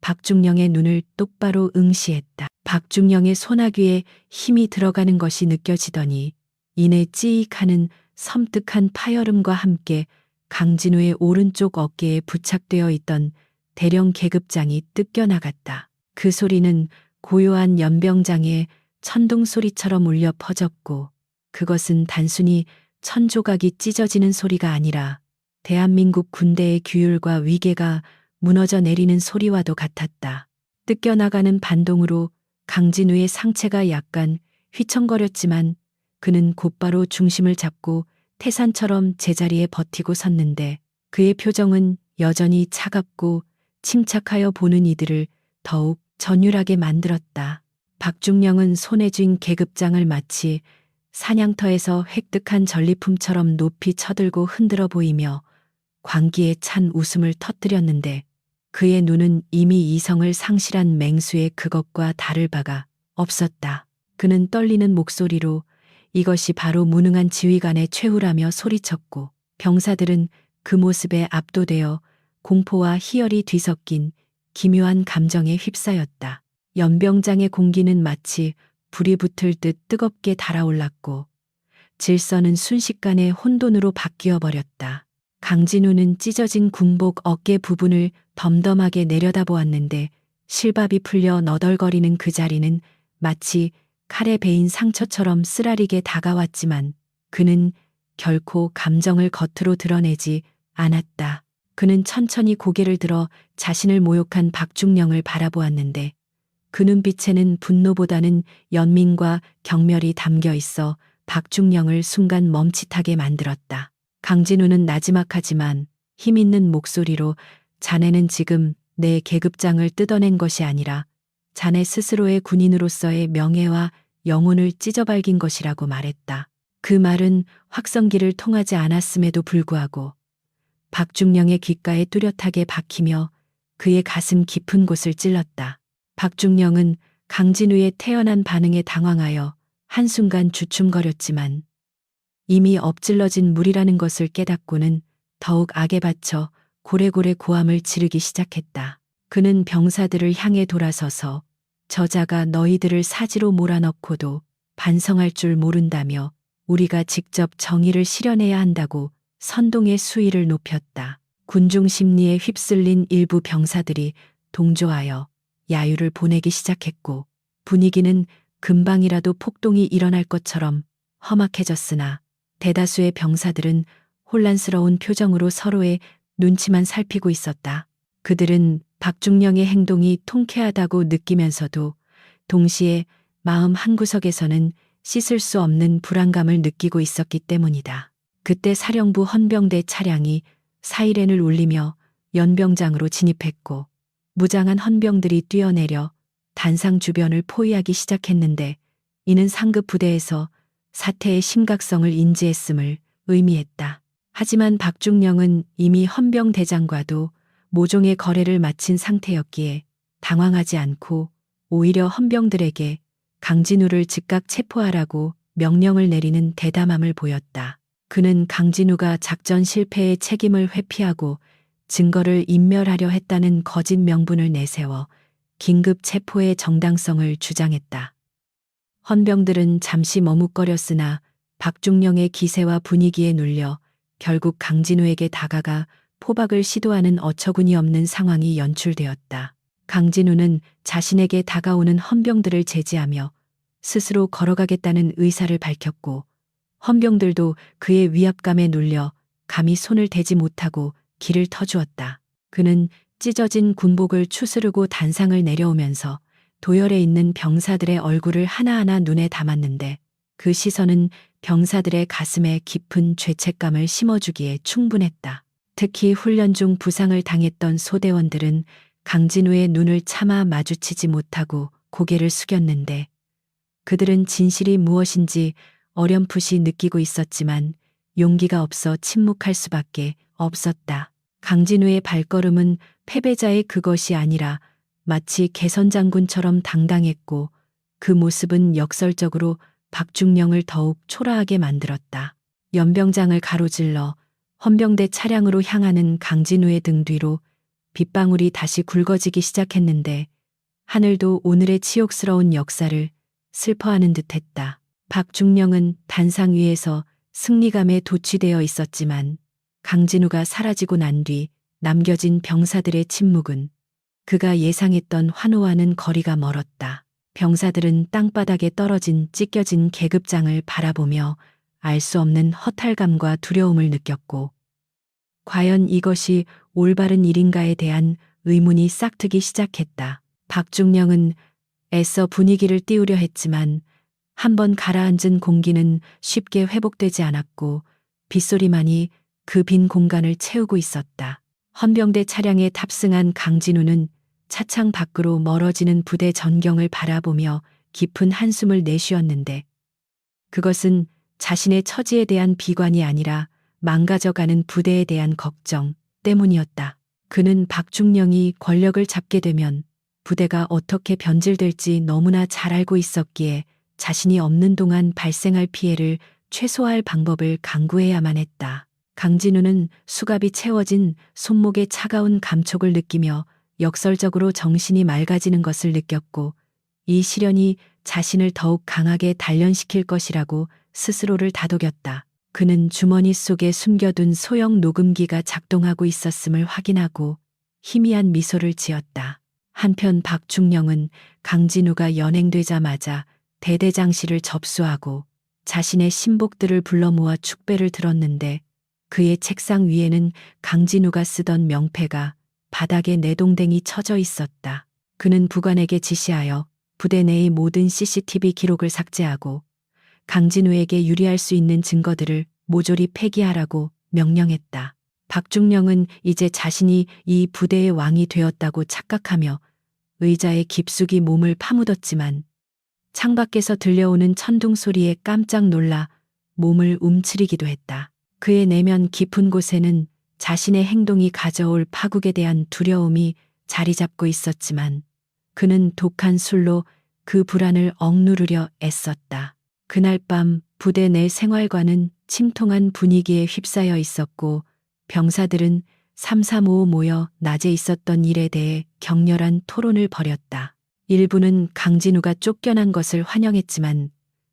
박중령의 눈을 똑바로 응시했다. 박중령의 소나귀에 힘이 들어가는 것이 느껴지더니 이내 찌익하는 섬뜩한 파열음과 함께 강진우의 오른쪽 어깨에 부착되어 있던 대령 계급장이 뜯겨나갔다. 그 소리는 고요한 연병장의 천둥 소리처럼 울려 퍼졌고 그것은 단순히 천조각이 찢어지는 소리가 아니라 대한민국 군대의 규율과 위계가 무너져 내리는 소리와도 같았다. 뜯겨나가는 반동으로 강진우의 상체가 약간 휘청거렸지만 그는 곧바로 중심을 잡고 태산처럼 제자리에 버티고 섰는데 그의 표정은 여전히 차갑고 침착하여 보는 이들을 더욱 전율하게 만들었다. 박중령은 손에 쥔 계급장을 마치 사냥터에서 획득한 전리품처럼 높이 쳐들고 흔들어 보이며 광기에 찬 웃음을 터뜨렸는데 그의 눈은 이미 이성을 상실한 맹수의 그것과 다를 바가 없었다. 그는 떨리는 목소리로 이것이 바로 무능한 지휘관의 최후라며 소리쳤고 병사들은 그 모습에 압도되어 공포와 희열이 뒤섞인 기묘한 감정에 휩싸였다. 연병장의 공기는 마치 불이 붙을 듯 뜨겁게 달아올랐고 질서는 순식간에 혼돈으로 바뀌어 버렸다. 강진우는 찢어진 군복 어깨 부분을 덤덤하게 내려다보았는데 실밥이 풀려 너덜거리는 그 자리는 마치 칼에 베인 상처처럼 쓰라리게 다가왔지만 그는 결코 감정을 겉으로 드러내지 않았다. 그는 천천히 고개를 들어 자신을 모욕한 박중령을 바라보았는데 그 눈빛에는 분노보다는 연민과 경멸이 담겨 있어 박중령을 순간 멈칫하게 만들었다. 강진우는 나지막하지만 힘있는 목소리로 자네는 지금 내 계급장을 뜯어낸 것이 아니라 자네 스스로의 군인으로서의 명예와 영혼을 찢어발긴 것이라고 말했다. 그 말은 확성기를 통하지 않았음에도 불구하고 박중령의 귓가에 뚜렷하게 박히며 그의 가슴 깊은 곳을 찔렀다. 박중령은 강진우의 태연한 반응에 당황하여 한순간 주춤거렸지만 이미 엎질러진 물이라는 것을 깨닫고는 더욱 악에 받쳐 고래고래 고함을 지르기 시작했다. 그는 병사들을 향해 돌아서서 저자가 너희들을 사지로 몰아넣고도 반성할 줄 모른다며 우리가 직접 정의를 실현해야 한다고 선동의 수위를 높였다. 군중 심리에 휩쓸린 일부 병사들이 동조하여 야유를 보내기 시작했고 분위기는 금방이라도 폭동이 일어날 것처럼 험악해졌으나 대다수의 병사들은 혼란스러운 표정으로 서로의 눈치만 살피고 있었다. 그들은 박중령의 행동이 통쾌하다고 느끼면서도 동시에 마음 한구석에서는 씻을 수 없는 불안감을 느끼고 있었기 때문이다. 그때 사령부 헌병대 차량이 사이렌을 울리며 연병장으로 진입했고 무장한 헌병들이 뛰어내려 단상 주변을 포위하기 시작했는데 이는 상급 부대에서 사태의 심각성을 인지했음을 의미했다. 하지만 박중령은 이미 헌병대장과도 모종의 거래를 마친 상태였기에 당황하지 않고 오히려 헌병들에게 강진우를 즉각 체포하라고 명령을 내리는 대담함을 보였다. 그는 강진우가 작전 실패의 책임을 회피하고 증거를 인멸하려 했다는 거짓 명분을 내세워 긴급 체포의 정당성을 주장했다. 헌병들은 잠시 머뭇거렸으나 박중령의 기세와 분위기에 눌려 결국 강진우에게 다가가 포박을 시도하는 어처구니 없는 상황이 연출되었다. 강진우는 자신에게 다가오는 헌병들을 제지하며 스스로 걸어가겠다는 의사를 밝혔고 헌병들도 그의 위압감에 눌려 감히 손을 대지 못하고 길을 터주었다. 그는 찢어진 군복을 추스르고 단상을 내려오면서 도열에 있는 병사들의 얼굴을 하나하나 눈에 담았는데 그 시선은 병사들의 가슴에 깊은 죄책감을 심어주기에 충분했다. 특히 훈련 중 부상을 당했던 소대원들은 강진우의 눈을 차마 마주치지 못하고 고개를 숙였는데 그들은 진실이 무엇인지 어렴풋이 느끼고 있었지만 용기가 없어 침묵할 수밖에 없었다. 강진우의 발걸음은 패배자의 그것이 아니라 마치 개선장군처럼 당당했고 그 모습은 역설적으로 박중령을 더욱 초라하게 만들었다. 연병장을 가로질러 헌병대 차량으로 향하는 강진우의 등 뒤로 빗방울이 다시 굵어지기 시작했는데 하늘도 오늘의 치욕스러운 역사를 슬퍼하는 듯했다. 박중령은 단상 위에서 승리감에 도취되어 있었지만 강진우가 사라지고 난 뒤 남겨진 병사들의 침묵은 그가 예상했던 환호와는 거리가 멀었다. 병사들은 땅바닥에 떨어진 찢겨진 계급장을 바라보며 알 수 없는 허탈감과 두려움을 느꼈고 과연 이것이 올바른 일인가에 대한 의문이 싹트기 시작했다. 박중령은 애써 분위기를 띄우려 했지만 한번 가라앉은 공기는 쉽게 회복되지 않았고 빗소리만이 그 빈 공간을 채우고 있었다. 헌병대 차량에 탑승한 강진우는 차창 밖으로 멀어지는 부대 전경을 바라보며 깊은 한숨을 내쉬었는데 그것은 자신의 처지에 대한 비관이 아니라 망가져가는 부대에 대한 걱정 때문이었다. 그는 박중령이 권력을 잡게 되면 부대가 어떻게 변질될지 너무나 잘 알고 있었기에 자신이 없는 동안 발생할 피해를 최소화할 방법을 강구해야만 했다. 강진우는 수갑이 채워진 손목에 차가운 감촉을 느끼며 역설적으로 정신이 맑아지는 것을 느꼈고 이 시련이 자신을 더욱 강하게 단련시킬 것이라고 스스로를 다독였다. 그는 주머니 속에 숨겨둔 소형 녹음기가 작동하고 있었음을 확인하고 희미한 미소를 지었다. 한편 박중령은 강진우가 연행되자마자 대대장실을 접수하고 자신의 신복들을 불러 모아 축배를 들었는데 그의 책상 위에는 강진우가 쓰던 명패가 바닥에 내동댕이 쳐져 있었다. 그는 부관에게 지시하여 부대 내의 모든 CCTV 기록을 삭제하고 강진우에게 유리할 수 있는 증거들을 모조리 폐기하라고 명령했다. 박중령은 이제 자신이 이 부대의 왕이 되었다고 착각하며 의자에 깊숙이 몸을 파묻었지만 창밖에서 들려오는 천둥 소리에 깜짝 놀라 몸을 움츠리기도 했다. 그의 내면 깊은 곳에는 자신의 행동이 가져올 파국에 대한 두려움이 자리 잡고 있었지만 그는 독한 술로 그 불안을 억누르려 애썼다. 그날 밤 부대 내 생활관은 침통한 분위기에 휩싸여 있었고 병사들은 삼삼오오 모여 낮에 있었던 일에 대해 격렬한 토론을 벌였다. 일부는 강진우가 쫓겨난 것을 환영했지만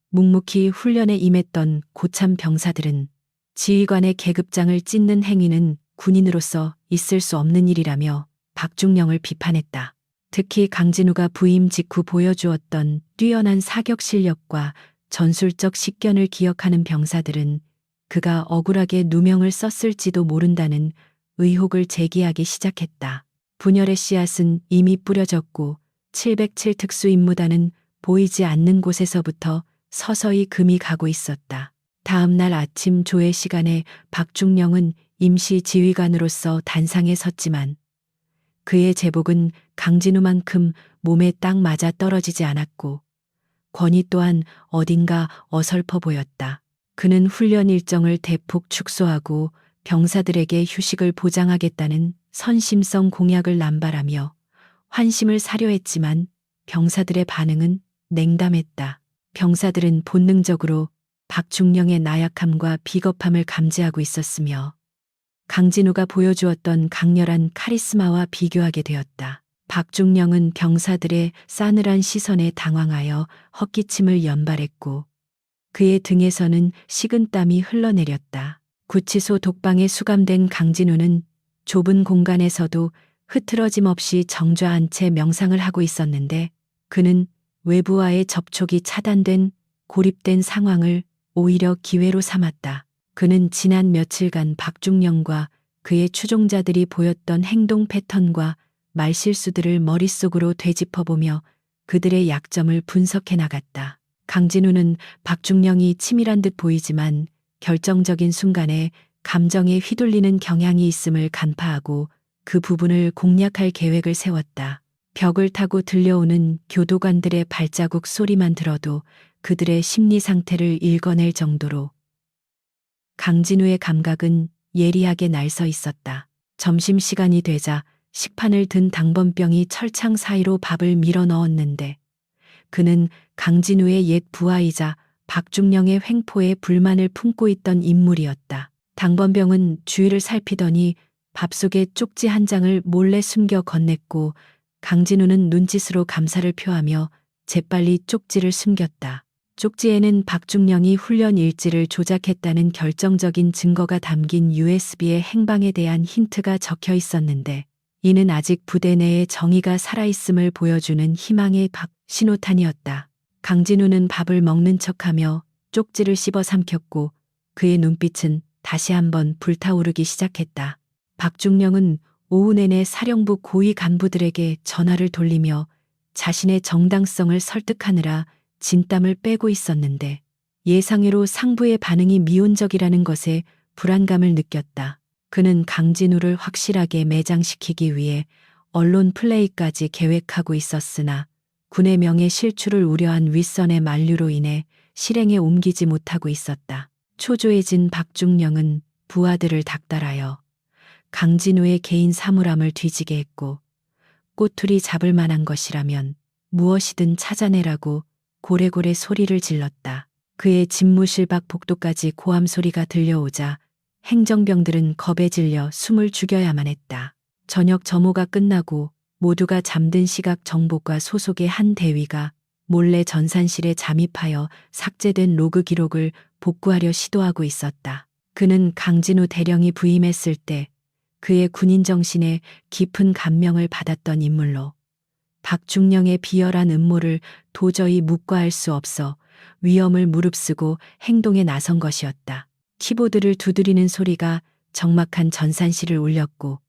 묵묵히 훈련에 임했던 고참 병사들은 지휘관의 계급장을 찢는 행위는 군인으로서 있을 수 없는 일이라며 박중령을 비판했다. 특히 강진우가 부임 직후 보여주었던 뛰어난 사격 실력과 전술적 식견을 기억하는 병사들은 그가 억울하게 누명을 썼을지도 모른다는 의혹을 제기하기 시작했다. 분열의 씨앗은 이미 뿌려졌고 707 특수임무단은 보이지 않는 곳에서부터 서서히 금이 가고 있었다. 다음 날 아침 조회 시간에 박중령은 임시 지휘관으로서 단상에 섰지만 그의 제복은 강진우만큼 몸에 딱 맞아 떨어지지 않았고 권위 또한 어딘가 어설퍼 보였다. 그는 훈련 일정을 대폭 축소하고 병사들에게 휴식을 보장하겠다는 선심성 공약을 남발하며 환심을 사려 했지만 병사들의 반응은 냉담했다. 병사들은 본능적으로 박중령의 나약함과 비겁함을 감지하고 있었으며 강진우가 보여주었던 강렬한 카리스마와 비교하게 되었다. 박중령은 병사들의 싸늘한 시선에 당황하여 헛기침을 연발했고 그의 등에서는 식은땀이 흘러내렸다. 구치소 독방에 수감된 강진우는 좁은 공간에서도 흐트러짐 없이 정좌한 채 명상을 하고 있었는데 그는 외부와의 접촉이 차단된 고립된 상황을 오히려 기회로 삼았다. 그는 지난 며칠간 박중령과 그의 추종자들이 보였던 행동 패턴과 말실수들을 머릿속으로 되짚어보며 그들의 약점을 분석해 나갔다. 강진우는 박중령이 치밀한 듯 보이지만 결정적인 순간에 감정에 휘둘리는 경향이 있음을 간파하고 그 부분을 공략할 계획을 세웠다. 벽을 타고 들려오는 교도관들의 발자국 소리만 들어도 그들의 심리 상태를 읽어낼 정도로 강진우의 감각은 예리하게 날서 있었다. 점심시간이 되자 식판을 든 당번병이 철창 사이로 밥을 밀어 넣었는데 그는 강진우의 옛 부하이자 박중령의 횡포에 불만을 품고 있던 인물이었다. 당번병은 주위를 살피더니 밥 속에 쪽지 한 장을 몰래 숨겨 건넸고 강진우는 눈짓으로 감사를 표하며 재빨리 쪽지를 숨겼다. 쪽지에는 박중령이 훈련 일지를 조작했다는 결정적인 증거가 담긴 USB의 행방에 대한 힌트가 적혀 있었는데 이는 아직 부대 내에 정의가 살아있음을 보여주는 희망의 신호탄이었다. 강진우는 밥을 먹는 척하며 쪽지를 씹어 삼켰고 그의 눈빛은 다시 한번 불타오르기 시작했다. 박중령은 오후 내내 사령부 고위 간부들에게 전화를 돌리며 자신의 정당성을 설득하느라 진땀을 빼고 있었는데 예상외로 상부의 반응이 미온적이라는 것에 불안감을 느꼈다. 그는 강진우를 확실하게 매장시키기 위해 언론 플레이까지 계획하고 있었으나 군의 명예 실추를 우려한 윗선의 만류로 인해 실행에 옮기지 못하고 있었다. 초조해진 박중령은 부하들을 닥달하여 강진우의 개인 사물함을 뒤지게 했고 꼬투리 잡을 만한 것이라면 무엇이든 찾아내라고 고래고래 소리를 질렀다. 그의 집무실 밖 복도까지 고함 소리가 들려오자 행정병들은 겁에 질려 숨을 죽여야만 했다. 저녁 점호가 끝나고 모두가 잠든 시각 정복과 소속의 한 대위가 몰래 전산실에 잠입하여 삭제된 로그 기록을 복구하려 시도하고 있었다. 그는 강진우 대령이 부임했을 때 그의 군인 정신에 깊은 감명을 받았던 인물로 박중령의 비열한 음모를 도저히 묵과할 수 없어 위험을 무릅쓰고 행동에 나선 것이었다. 키보드를 두드리는 소리가 적막한 전산실을 울렸고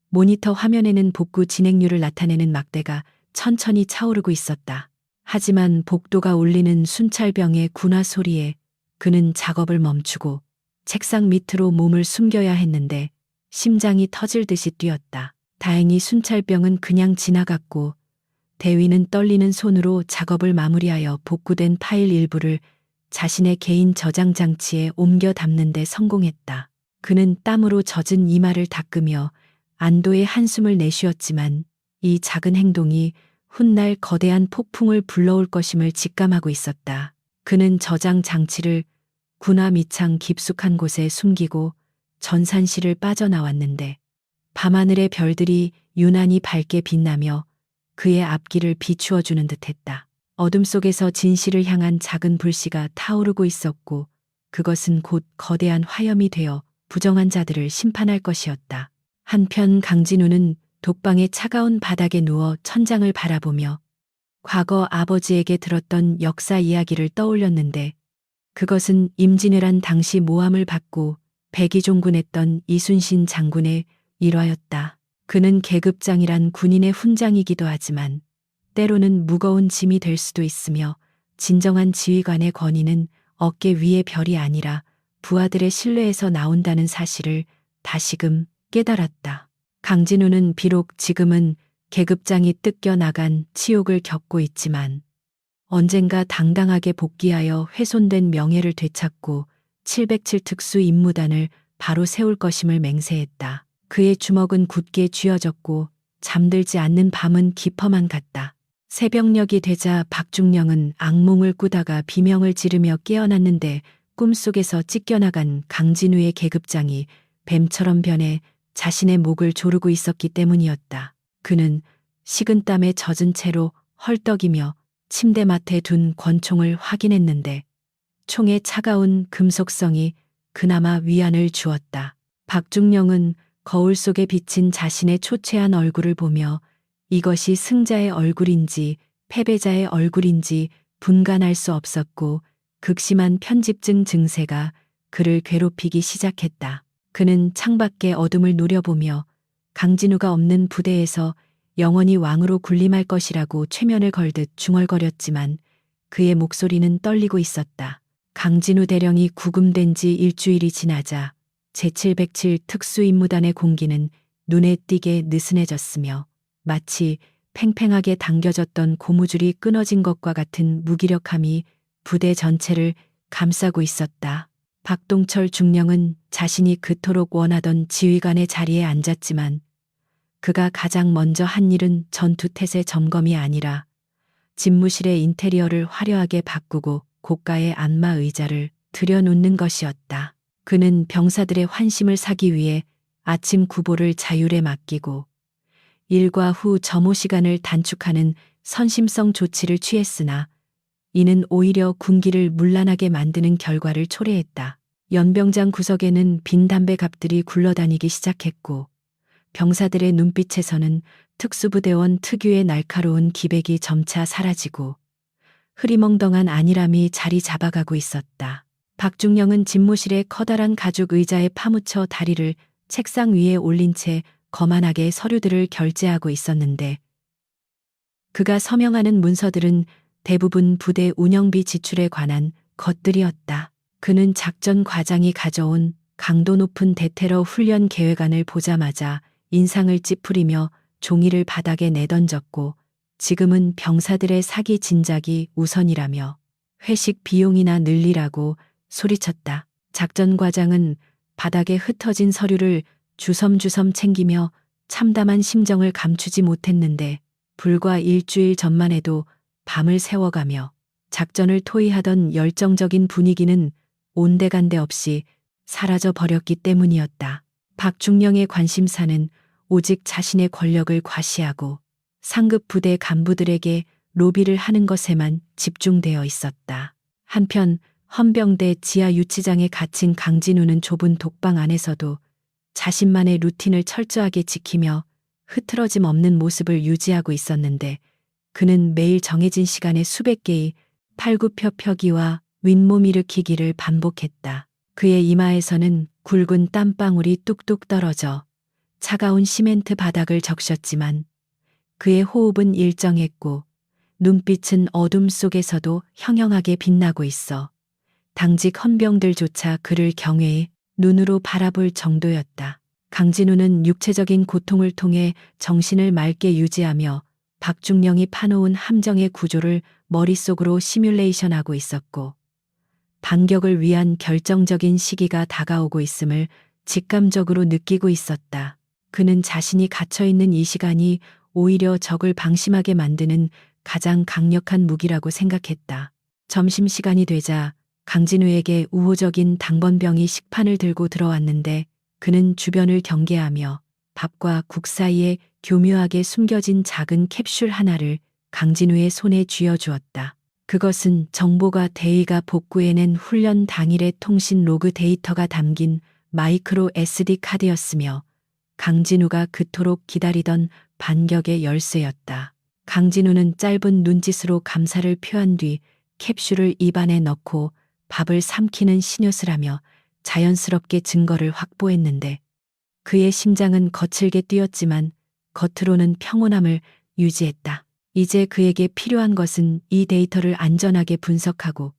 모니터 화면에는 복구 진행률을 나타내는 막대가 천천히 차오르고 있었다. 하지만 복도가 울리는 순찰병의 군화 소리에 그는 작업을 멈추고 책상 밑으로 몸을 숨겨야 했는데 심장이 터질 듯이 뛰었다. 다행히 순찰병은 그냥 지나갔고 대위는 떨리는 손으로 작업을 마무리하여 복구된 파일 일부를 자신의 개인 저장 장치에 옮겨 담는 데 성공했다. 그는 땀으로 젖은 이마를 닦으며 안도의 한숨을 내쉬었지만 이 작은 행동이 훗날 거대한 폭풍을 불러올 것임을 직감하고 있었다. 그는 저장 장치를 군화 밑창 깊숙한 곳에 숨기고 전산실을 빠져나왔는데 밤하늘의 별들이 유난히 밝게 빛나며 그의 앞길을 비추어주는 듯했다. 어둠 속에서 진실을 향한 작은 불씨가 타오르고 있었고 그것은 곧 거대한 화염이 되어 부정한 자들을 심판할 것이었다. 한편 강진우는 독방의 차가운 바닥에 누워 천장을 바라보며 과거 아버지에게 들었던 역사 이야기를 떠올렸는데 그것은 임진왜란 당시 모함을 받고 백의종군했던 이순신 장군의 일화였다. 그는 계급장이란 군인의 훈장이기도 하지만 때로는 무거운 짐이 될 수도 있으며 진정한 지휘관의 권위는 어깨 위의 별이 아니라 부하들의 신뢰에서 나온다는 사실을 다시금 깨달았다. 강진우는 비록 지금은 계급장이 뜯겨나간 치욕을 겪고 있지만 언젠가 당당하게 복귀하여 훼손된 명예를 되찾고 707 특수 임무단을 바로 세울 것임을 맹세했다. 그의 주먹은 굳게 쥐어졌고 잠들지 않는 밤은 깊어만 갔다. 새벽녘이 되자 박중령은 악몽을 꾸다가 비명을 지르며 깨어났는데 꿈속에서 찢겨나간 강진우의 계급장이 뱀처럼 변해 자신의 목을 조르고 있었기 때문이었다. 그는 식은땀에 젖은 채로 헐떡이며 침대맡에 둔 권총을 확인했는데 총의 차가운 금속성이 그나마 위안을 주었다. 박중령은 거울 속에 비친 자신의 초췌한 얼굴을 보며 이것이 승자의 얼굴인지 패배자의 얼굴인지 분간할 수 없었고 극심한 편집증 증세가 그를 괴롭히기 시작했다. 그는 창밖의 어둠을 노려보며 강진우가 없는 부대에서 영원히 왕으로 군림할 것이라고 최면을 걸듯 중얼거렸지만 그의 목소리는 떨리고 있었다. 강진우 대령이 구금된 지 일주일이 지나자 제707 특수임무단의 공기는 눈에 띄게 느슨해졌으며 마치 팽팽하게 당겨졌던 고무줄이 끊어진 것과 같은 무기력함이 부대 전체를 감싸고 있었다. 박동철 중령은 자신이 그토록 원하던 지휘관의 자리에 앉았지만 그가 가장 먼저 한 일은 전투태세 점검이 아니라 집무실의 인테리어를 화려하게 바꾸고 고가의 안마 의자를 들여놓는 것이었다. 그는 병사들의 환심을 사기 위해 아침 구보를 자율에 맡기고 일과 후 점호 시간을 단축하는 선심성 조치를 취했으나 이는 오히려 군기를 문란하게 만드는 결과를 초래했다. 연병장 구석에는 빈 담배 갑들이 굴러다니기 시작했고 병사들의 눈빛에서는 특수부대원 특유의 날카로운 기백이 점차 사라지고 흐리멍덩한 안일함이 자리 잡아가고 있었다. 박중령은 집무실의 커다란 가죽 의자에 파묻혀 다리를 책상 위에 올린 채 거만하게 서류들을 결제하고 있었는데 그가 서명하는 문서들은 대부분 부대 운영비 지출에 관한 것들이었다. 그는 작전 과장이 가져온 강도 높은 대테러 훈련 계획안을 보자마자 인상을 찌푸리며 종이를 바닥에 내던졌고, 지금은 병사들의 사기 진작이 우선이라며 회식 비용이나 늘리라고 소리쳤다. 작전 과장은 바닥에 흩어진 서류를 주섬주섬 챙기며 참담한 심정을 감추지 못했는데, 불과 일주일 전만 해도 밤을 새워가며 작전을 토의하던 열정적인 분위기는 온데간데 없이 사라져 버렸기 때문이었다. 박중령의 관심사는 오직 자신의 권력을 과시하고 상급 부대 간부들에게 로비를 하는 것에만 집중되어 있었다. 한편 헌병대 지하 유치장에 갇힌 강진우는 좁은 독방 안에서도 자신만의 루틴을 철저하게 지키며 흐트러짐 없는 모습을 유지하고 있었는데, 그는 매일 정해진 시간에 수백 개의 팔굽혀펴기와 윗몸 일으키기를 반복했다. 그의 이마에서는 굵은 땀방울이 뚝뚝 떨어져 차가운 시멘트 바닥을 적셨지만, 그의 호흡은 일정했고 눈빛은 어둠 속에서도 형형하게 빛나고 있어 당직 헌병들조차 그를 경외의 눈으로 바라볼 정도였다. 강진우는 육체적인 고통을 통해 정신을 맑게 유지하며 박중령이 파놓은 함정의 구조를 머릿속으로 시뮬레이션하고 있었고, 반격을 위한 결정적인 시기가 다가오고 있음을 직감적으로 느끼고 있었다. 그는 자신이 갇혀있는 이 시간이 오히려 적을 방심하게 만드는 가장 강력한 무기라고 생각했다. 점심시간이 되자 강진우에게 우호적인 당번병이 식판을 들고 들어왔는데, 그는 주변을 경계하며 밥과 국 사이에 교묘하게 숨겨진 작은 캡슐 하나를 강진우의 손에 쥐어주었다. 그것은 정보가 대위가 복구해낸 훈련 당일의 통신 로그 데이터가 담긴 마이크로 SD 카드였으며, 강진우가 그토록 기다리던 반격의 열쇠였다. 강진우는 짧은 눈짓으로 감사를 표한 뒤 캡슐을 입안에 넣고 밥을 삼키는 신용을 하며 자연스럽게 증거를 확보했는데, 그의 심장은 거칠게 뛰었지만 겉으로는 평온함을 유지했다. 이제 그에게 필요한 것은 이 데이터를 안전하게 분석하고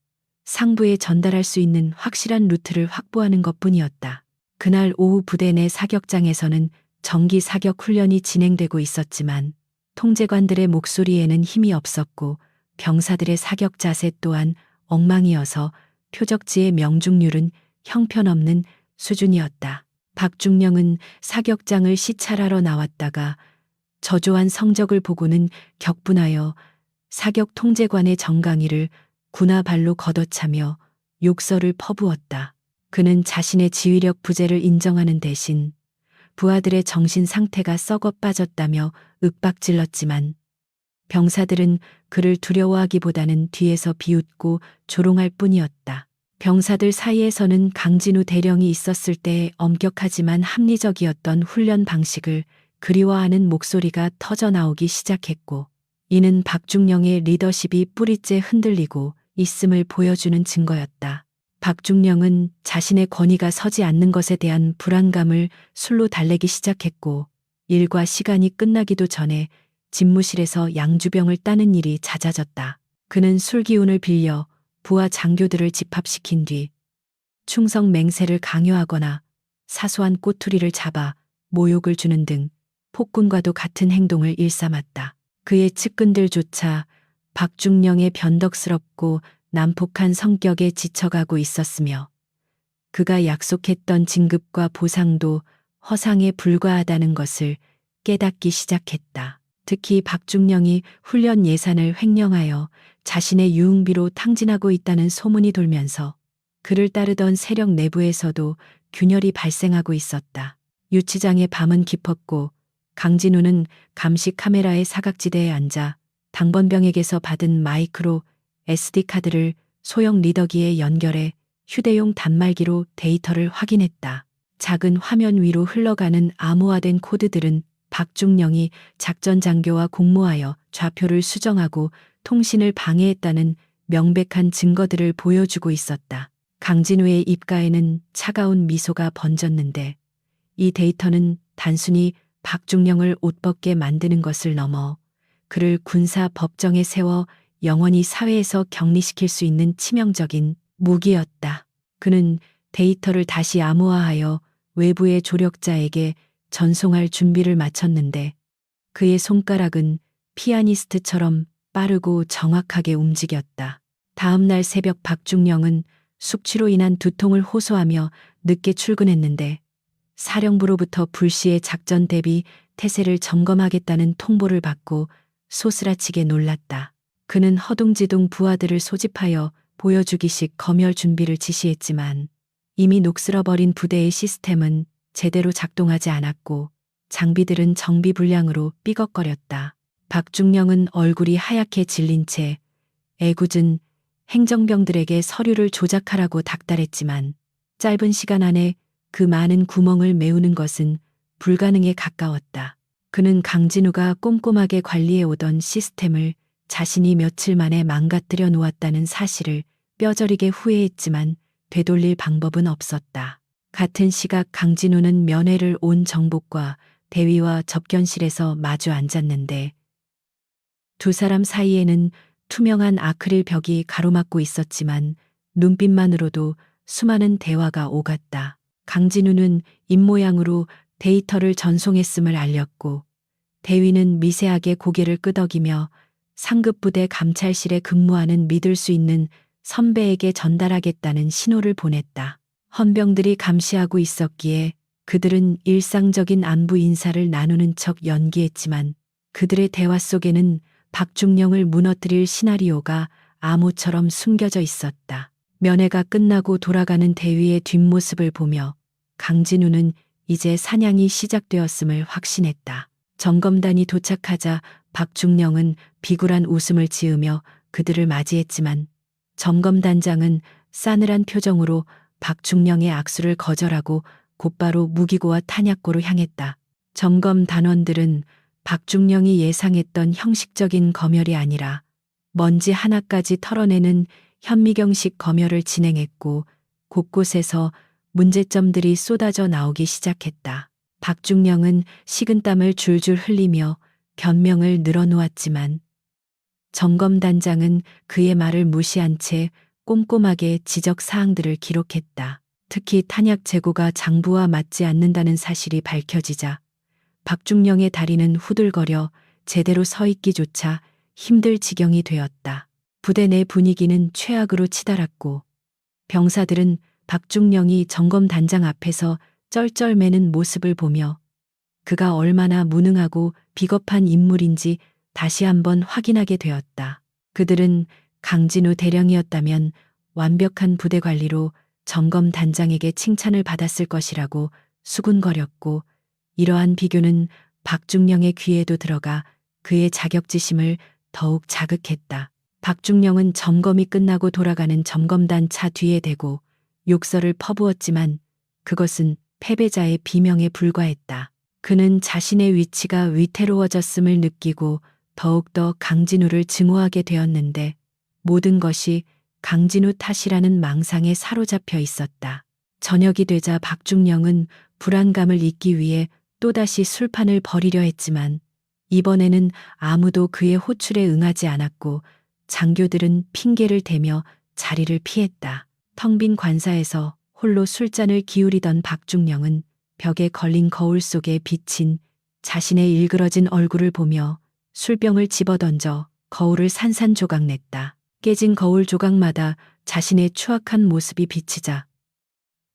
상부에 전달할 수 있는 확실한 루트를 확보하는 것뿐이었다. 그날 오후 부대 내 사격장에서는 정기 사격 훈련이 진행되고 있었지만, 통제관들의 목소리에는 힘이 없었고 병사들의 사격 자세 또한 엉망이어서 표적지의 명중률은 형편없는 수준이었다. 박중령은 사격장을 시찰하러 나왔다가 저조한 성적을 보고는 격분하여 사격 통제관의 정강이를 군화발로 걷어차며 욕설을 퍼부었다. 그는 자신의 지휘력 부재를 인정하는 대신 부하들의 정신 상태가 썩어 빠졌다며 윽박질렀지만, 병사들은 그를 두려워하기보다는 뒤에서 비웃고 조롱할 뿐이었다. 병사들 사이에서는 강진우 대령이 있었을 때의 엄격하지만 합리적이었던 훈련 방식을 그리워하는 목소리가 터져 나오기 시작했고, 이는 박중령의 리더십이 뿌리째 흔들리고 있음을 보여주는 증거였다. 박중령은 자신의 권위가 서지 않는 것에 대한 불안감을 술로 달래기 시작했고, 일과 시간이 끝나기도 전에 집무실에서 양주병을 따는 일이 잦아졌다. 그는 술 기운을 빌려 부하 장교들을 집합시킨 뒤 충성 맹세를 강요하거나 사소한 꼬투리를 잡아 모욕을 주는 등 폭군과도 같은 행동을 일삼았다. 그의 측근들조차 박중령의 변덕스럽고 난폭한 성격에 지쳐가고 있었으며, 그가 약속했던 진급과 보상도 허상에 불과하다는 것을 깨닫기 시작했다. 특히 박중령이 훈련 예산을 횡령하여 자신의 유흥비로 탕진하고 있다는 소문이 돌면서 그를 따르던 세력 내부에서도 균열이 발생하고 있었다. 유치장의 밤은 깊었고 강진우는 감시 카메라의 사각지대에 앉아 당번병에게서 받은 마이크로 SD카드를 소형 리더기에 연결해 휴대용 단말기로 데이터를 확인했다. 작은 화면 위로 흘러가는 암호화된 코드들은 박중령이 작전 장교와 공모하여 좌표를 수정하고 통신을 방해했다는 명백한 증거들을 보여주고 있었다. 강진우의 입가에는 차가운 미소가 번졌는데, 이 데이터는 단순히 박중령을 옷벗게 만드는 것을 넘어 그를 군사 법정에 세워 영원히 사회에서 격리시킬 수 있는 치명적인 무기였다. 그는 데이터를 다시 암호화하여 외부의 조력자에게 전송할 준비를 마쳤는데 그의 손가락은 피아니스트처럼 빠르고 정확하게 움직였다. 다음 날 새벽 박중령은 숙취로 인한 두통을 호소하며 늦게 출근했는데 사령부로부터 불시에 작전 대비 태세를 점검하겠다는 통보를 받고 소스라치게 놀랐다. 그는 허둥지둥 부하들을 소집하여 보여주기식 검열 준비를 지시했지만 이미 녹슬어버린 부대의 시스템은 제대로 작동하지 않았고 장비들은 정비불량으로 삐걱거렸다. 박중령은 얼굴이 하얗게 질린 채 애꿎은 행정병들에게 서류를 조작하라고 닥달했지만 짧은 시간 안에 그 많은 구멍을 메우는 것은 불가능에 가까웠다. 그는 강진우가 꼼꼼하게 관리해 오던 시스템을 자신이 며칠 만에 망가뜨려 놓았다는 사실을 뼈저리게 후회했지만 되돌릴 방법은 없었다. 같은 시각 강진우는 면회를 온 정복과 대위와 접견실에서 마주 앉았는데 두 사람 사이에는 투명한 아크릴 벽이 가로막고 있었지만 눈빛만으로도 수많은 대화가 오갔다. 강진우는 입모양으로 데이터를 전송했음을 알렸고 대위는 미세하게 고개를 끄덕이며 상급부대 감찰실에 근무하는 믿을 수 있는 선배에게 전달하겠다는 신호를 보냈다. 헌병들이 감시하고 있었기에 그들은 일상적인 안부 인사를 나누는 척 연기했지만 그들의 대화 속에는 박중령을 무너뜨릴 시나리오가 암호처럼 숨겨져 있었다. 면회가 끝나고 돌아가는 대위의 뒷모습을 보며 강진우는 이제 사냥이 시작되었음을 확신했다. 점검단이 도착하자 박중령은 비굴한 웃음을 지으며 그들을 맞이했지만 점검단장은 싸늘한 표정으로 박중령의 악수를 거절하고 곧바로 무기고와 탄약고로 향했다. 점검 단원들은 박중령이 예상했던 형식적인 검열이 아니라 먼지 하나까지 털어내는 현미경식 검열을 진행했고 곳곳에서 문제점들이 쏟아져 나오기 시작했다. 박중령은 식은땀을 줄줄 흘리며 변명을 늘어놓았지만 점검단장은 그의 말을 무시한 채 꼼꼼하게 지적 사항들을 기록했다. 특히 탄약 재고가 장부와 맞지 않는다는 사실이 밝혀지자 박중령의 다리는 후들거려 제대로 서 있기조차 힘들 지경이 되었다. 부대 내 분위기는 최악으로 치달았고 병사들은 박중령이 점검단장 앞에서 쩔쩔매는 모습을 보며 그가 얼마나 무능하고 비겁한 인물인지 다시 한번 확인하게 되었다. 그들은 강진우 대령이었다면 완벽한 부대 관리로 점검단장에게 칭찬을 받았을 것이라고 수군거렸고 이러한 비교는 박중령의 귀에도 들어가 그의 자격지심을 더욱 자극했다. 박중령은 점검이 끝나고 돌아가는 점검단 차 뒤에 대고 욕설을 퍼부었지만 그것은 패배자의 비명에 불과했다. 그는 자신의 위치가 위태로워졌음을 느끼고 더욱더 강진우를 증오하게 되었는데 모든 것이 강진우 탓이라는 망상에 사로잡혀 있었다. 저녁이 되자 박중령은 불안감을 잊기 위해 또다시 술판을 벌이려 했지만 이번에는 아무도 그의 호출에 응하지 않았고 장교들은 핑계를 대며 자리를 피했다. 텅 빈 관사에서 홀로 술잔을 기울이던 박중령은 벽에 걸린 거울 속에 비친 자신의 일그러진 얼굴을 보며 술병을 집어던져 거울을 산산조각냈다. 깨진 거울 조각마다 자신의 추악한 모습이 비치자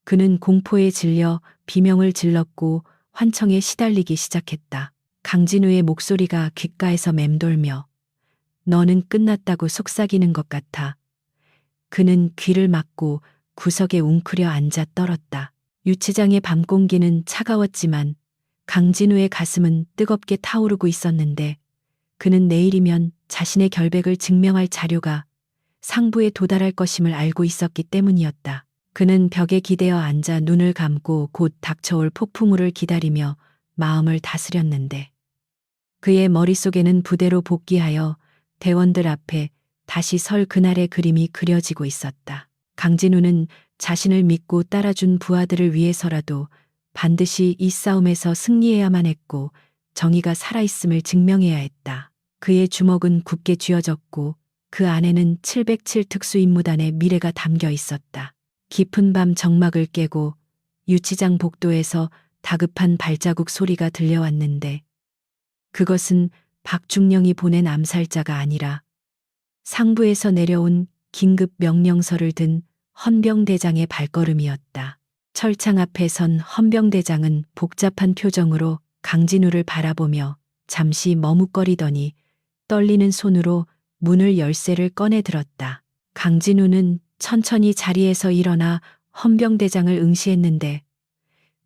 그는 공포에 질려 비명을 질렀고 환청에 시달리기 시작했다. 강진우의 목소리가 귓가에서 맴돌며 너는 끝났다고 속삭이는 것 같아. 그는 귀를 막고 구석에 웅크려 앉아 떨었다. 유치장의 밤 공기는 차가웠지만 강진우의 가슴은 뜨겁게 타오르고 있었는데 그는 내일이면 자신의 결백을 증명할 자료가 상부에 도달할 것임을 알고 있었기 때문이었다. 그는 벽에 기대어 앉아 눈을 감고 곧 닥쳐올 폭풍우를 기다리며 마음을 다스렸는데 그의 머릿속에는 부대로 복귀하여 대원들 앞에 다시 설 그날의 그림이 그려지고 있었다. 강진우는 자신을 믿고 따라준 부하들을 위해서라도 반드시 이 싸움에서 승리해야만 했고 정의가 살아있음을 증명해야 했다. 그의 주먹은 굳게 쥐어졌고 그 안에는 707 특수임무단의 미래가 담겨 있었다. 깊은 밤 정막을 깨고 유치장 복도에서 다급한 발자국 소리가 들려왔는데 그것은 박중령이 보낸 암살자가 아니라 상부에서 내려온 긴급 명령서를 든 헌병대장의 발걸음이었다. 철창 앞에 선 헌병대장은 복잡한 표정으로 강진우를 바라보며 잠시 머뭇거리더니 떨리는 손으로 문을 열쇠를 꺼내 들었다. 강진우는 천천히 자리에서 일어나 헌병대장을 응시했는데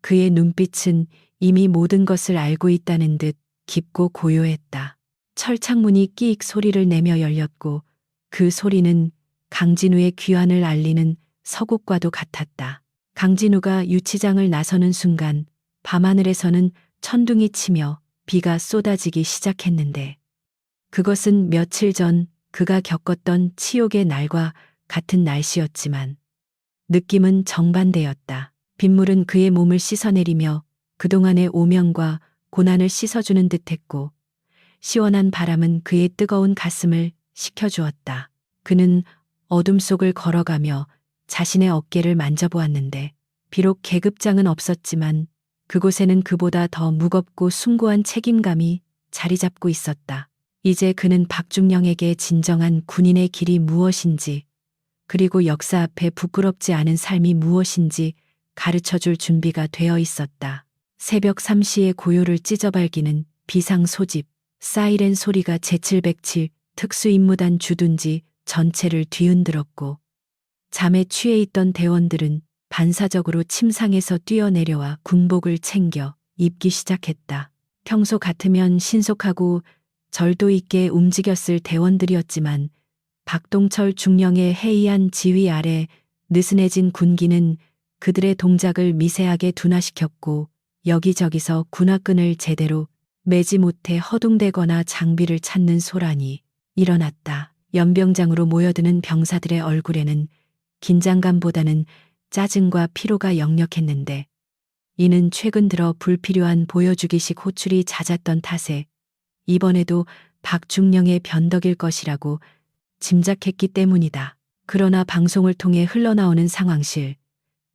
그의 눈빛은 이미 모든 것을 알고 있다는 듯 깊고 고요했다. 철창문이 끼익 소리를 내며 열렸고 그 소리는 강진우의 귀환을 알리는 서곡과도 같았다. 강진우가 유치장을 나서는 순간 밤하늘에서는 천둥이 치며 비가 쏟아지기 시작했는데 그것은 며칠 전 그가 겪었던 치욕의 날과 같은 날씨였지만 느낌은 정반대였다. 빗물은 그의 몸을 씻어내리며 그동안의 오명과 고난을 씻어주는 듯했고 시원한 바람은 그의 뜨거운 가슴을 식혀주었다. 그는 어둠 속을 걸어가며 자신의 어깨를 만져보았는데 비록 계급장은 없었지만 그곳에는 그보다 더 무겁고 숭고한 책임감이 자리 잡고 있었다. 이제 그는 박중령에게 진정한 군인의 길이 무엇인지 그리고 역사 앞에 부끄럽지 않은 삶이 무엇인지 가르쳐줄 준비가 되어 있었다. 새벽 3시의 고요를 찢어발기는 비상 소집, 사이렌 소리가 제707 특수임무단 주둔지 전체를 뒤흔들었고 잠에 취해 있던 대원들은 반사적으로 침상에서 뛰어내려와 군복을 챙겨 입기 시작했다. 평소 같으면 신속하고 절도 있게 움직였을 대원들이었지만 박동철 중령의 해이한 지휘 아래 느슨해진 군기는 그들의 동작을 미세하게 둔화시켰고 여기저기서 군화끈을 제대로 매지 못해 허둥대거나 장비를 찾는 소란이 일어났다. 연병장으로 모여드는 병사들의 얼굴에는 긴장감보다는 짜증과 피로가 역력했는데 이는 최근 들어 불필요한 보여주기식 호출이 잦았던 탓에 이번에도 박중령의 변덕일 것이라고 짐작했기 때문이다. 그러나 방송을 통해 흘러나오는 상황실,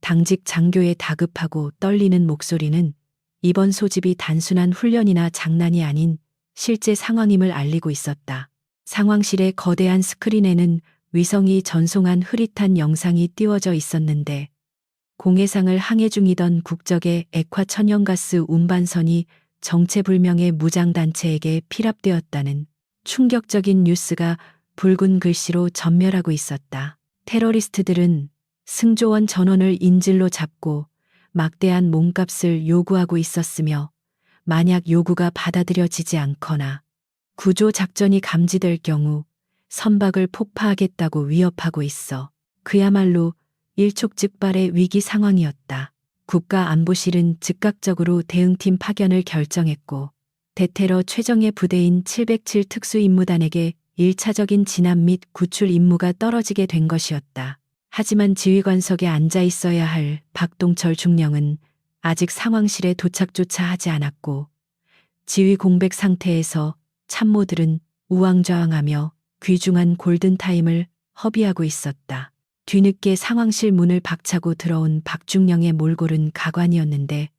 당직 장교의 다급하고 떨리는 목소리는 이번 소집이 단순한 훈련이나 장난이 아닌 실제 상황임을 알리고 있었다. 상황실의 거대한 스크린에는 위성이 전송한 흐릿한 영상이 띄워져 있었는데 공해상을 항해 중이던 국적의 액화 천연가스 운반선이 정체불명의 무장단체에게 피랍되었다는 충격적인 뉴스가 붉은 글씨로 전멸하고 있었다. 테러리스트들은 승조원 전원을 인질로 잡고 막대한 몸값을 요구하고 있었으며 만약 요구가 받아들여지지 않거나 구조 작전이 감지될 경우 선박을 폭파하겠다고 위협하고 있어 그야말로 일촉즉발의 위기 상황이었다. 국가안보실은 즉각적으로 대응팀 파견을 결정했고 대테러 최정예 부대인 707 특수임무단에게 1차적인 진압 및 구출 임무가 떨어지게 된 것이었다. 하지만 지휘관석에 앉아 있어야 할 박동철 중령은 아직 상황실에 도착조차 하지 않았고 지휘 공백 상태에서 참모들은 우왕좌왕하며 귀중한 골든타임을 허비하고 있었다. 뒤늦게 상황실 문을 박차고 들어온 박중령의 몰골은 가관이었는데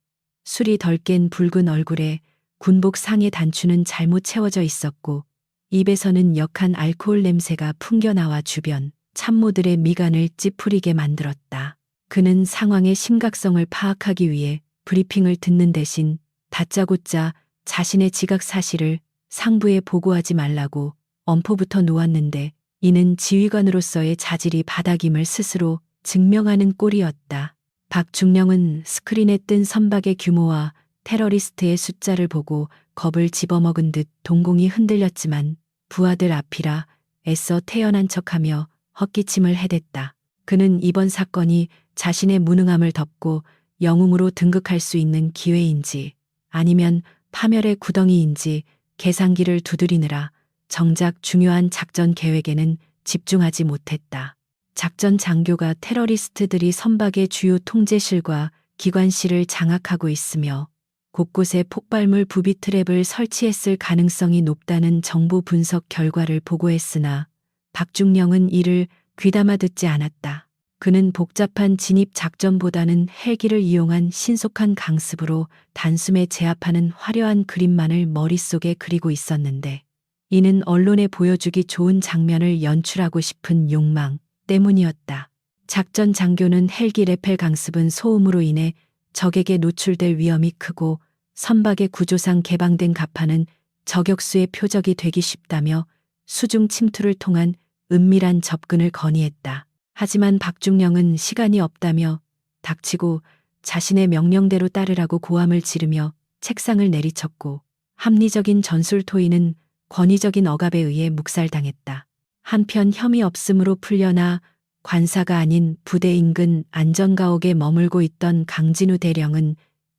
술이 덜 깬 붉은 얼굴에 군복 상의 단추는 잘못 채워져 있었고 입에서는 역한 알코올 냄새가 풍겨나와 주변 참모들의 미간을 찌푸리게 만들었다. 그는 상황의 심각성을 파악하기 위해 브리핑을 듣는 대신 다짜고짜 자신의 지각 사실을 상부에 보고하지 말라고 엄포부터 놓았는데 이는 지휘관으로서의 자질이 바닥임을 스스로 증명하는 꼴이었다. 박중령은 스크린에 뜬 선박의 규모와 테러리스트의 숫자를 보고 겁을 집어먹은 듯 동공이 흔들렸지만 부하들 앞이라 애써 태연한 척하며 헛기침을 해댔다. 그는 이번 사건이 자신의 무능함을 덮고 영웅으로 등극할 수 있는 기회인지 아니면 파멸의 구덩이인지 계산기를 두드리느라 정작 중요한 작전 계획에는 집중하지 못했다. 작전 장교가 테러리스트들이 선박의 주요 통제실과 기관실을 장악하고 있으며 곳곳에 폭발물 부비 트랩을 설치했을 가능성이 높다는 정보 분석 결과를 보고했으나 박중령은 이를 귀담아 듣지 않았다. 그는 복잡한 진입 작전보다는 헬기를 이용한 신속한 강습으로 단숨에 제압하는 화려한 그림만을 머릿속에 그리고 있었는데, 이는 언론에 보여주기 좋은 장면을 연출하고 싶은 욕망 때문이었다. 작전 장교는 헬기 레펠 강습은 소음으로 인해 적에게 노출될 위험이 크고 선박의 구조상 개방된 갑판은 저격수의 표적이 되기 쉽다며 수중 침투를 통한 은밀한 접근을 건의했다. 하지만 박중령은 시간이 없다며 닥치고 자신의 명령대로 따르라고 고함을 지르며 책상을 내리쳤고, 합리적인 전술 토의는 권위적인 억압에 의해 묵살당했다. 한편 혐의 없음으로 풀려나 관사가 아닌 부대 인근 안전가옥에 머물고 있던 강진우 대령은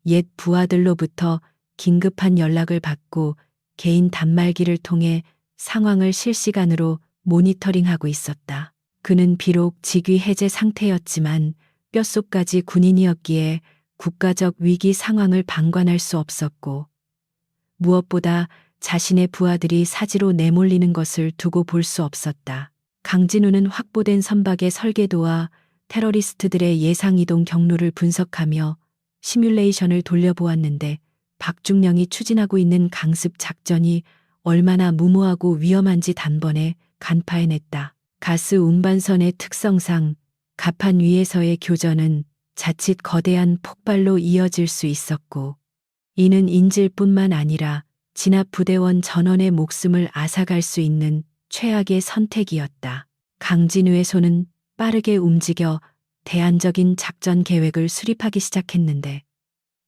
옛 부하들로부터 긴급한 연락을 받고 개인 단말기를 통해 상황을 실시간으로 모니터링하고 있었다. 그는 비록 직위 해제 상태였지만 뼛속까지 군인이었기에 국가적 위기 상황을 방관할 수 없었고, 무엇보다 자신의 부하들이 사지로 내몰리는 것을 두고 볼 수 없었다. 강진우는 확보된 선박의 설계도와 테러리스트들의 예상 이동 경로를 분석하며 시뮬레이션을 돌려보았는데, 박중령이 추진하고 있는 강습 작전이 얼마나 무모하고 위험한지 단번에 간파해냈다. 가스 운반선의 특성상 갑판 위에서의 교전은 자칫 거대한 폭발로 이어질 수 있었고, 이는 인질뿐만 아니라 진압 부대원 전원의 목숨을 앗아갈 수 있는 최악의 선택이었다. 강진우의 손은 빠르게 움직여 대안적인 작전 계획을 수립하기 시작했는데,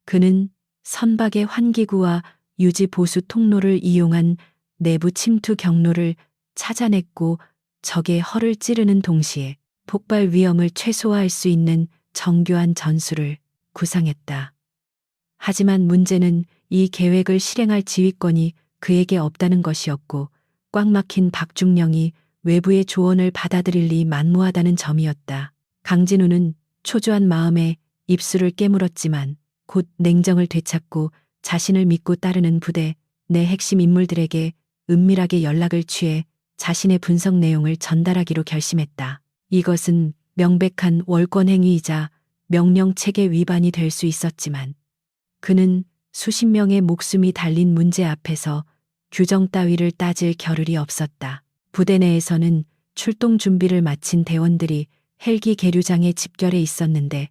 그는 선박의 환기구와 유지 보수 통로를 이용한 내부 침투 경로를 찾아냈고, 적의 허를 찌르는 동시에 폭발 위험을 최소화할 수 있는 정교한 전술을 구상했다. 하지만 문제는 이 계획을 실행할 지휘권이 그에게 없다는 것이었고, 꽉 막힌 박중령이 외부의 조언을 받아들일 리 만무하다는 점이었다. 강진우는 초조한 마음에 입술을 깨물었지만 곧 냉정을 되찾고 자신을 믿고 따르는 부대 내 핵심 인물들에게 은밀하게 연락을 취해 자신의 분석 내용을 전달하기로 결심했다. 이것은 명백한 월권 행위이자 명령 체계 위반이 될 수 있었지만, 그는 수십 명의 목숨이 달린 문제 앞에서 규정 따위를 따질 겨를이 없었다. 부대 내에서는 출동 준비를 마친 대원들이 헬기 계류장에 집결해 있었는데,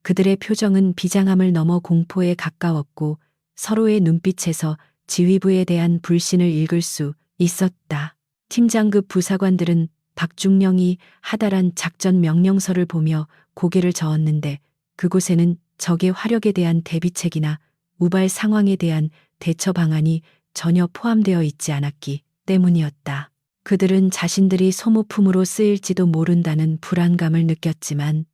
그들의 표정은 비장함을 넘어 공포에 가까웠고 서로의 눈빛에서 지휘부에 대한 불신을 읽을 수 있었다. 팀장급 부사관들은 박중령이 하달한 작전 명령서를 보며 고개를 저었는데, 그곳에는 적의 화력에 대한 대비책이나 우발 상황에 대한 대처 방안이 전혀 포함되어 있지 않았기 때문이었다. 그들은 자신들이 소모품으로 쓰일지도 모른다는 불안감을 느꼈지만,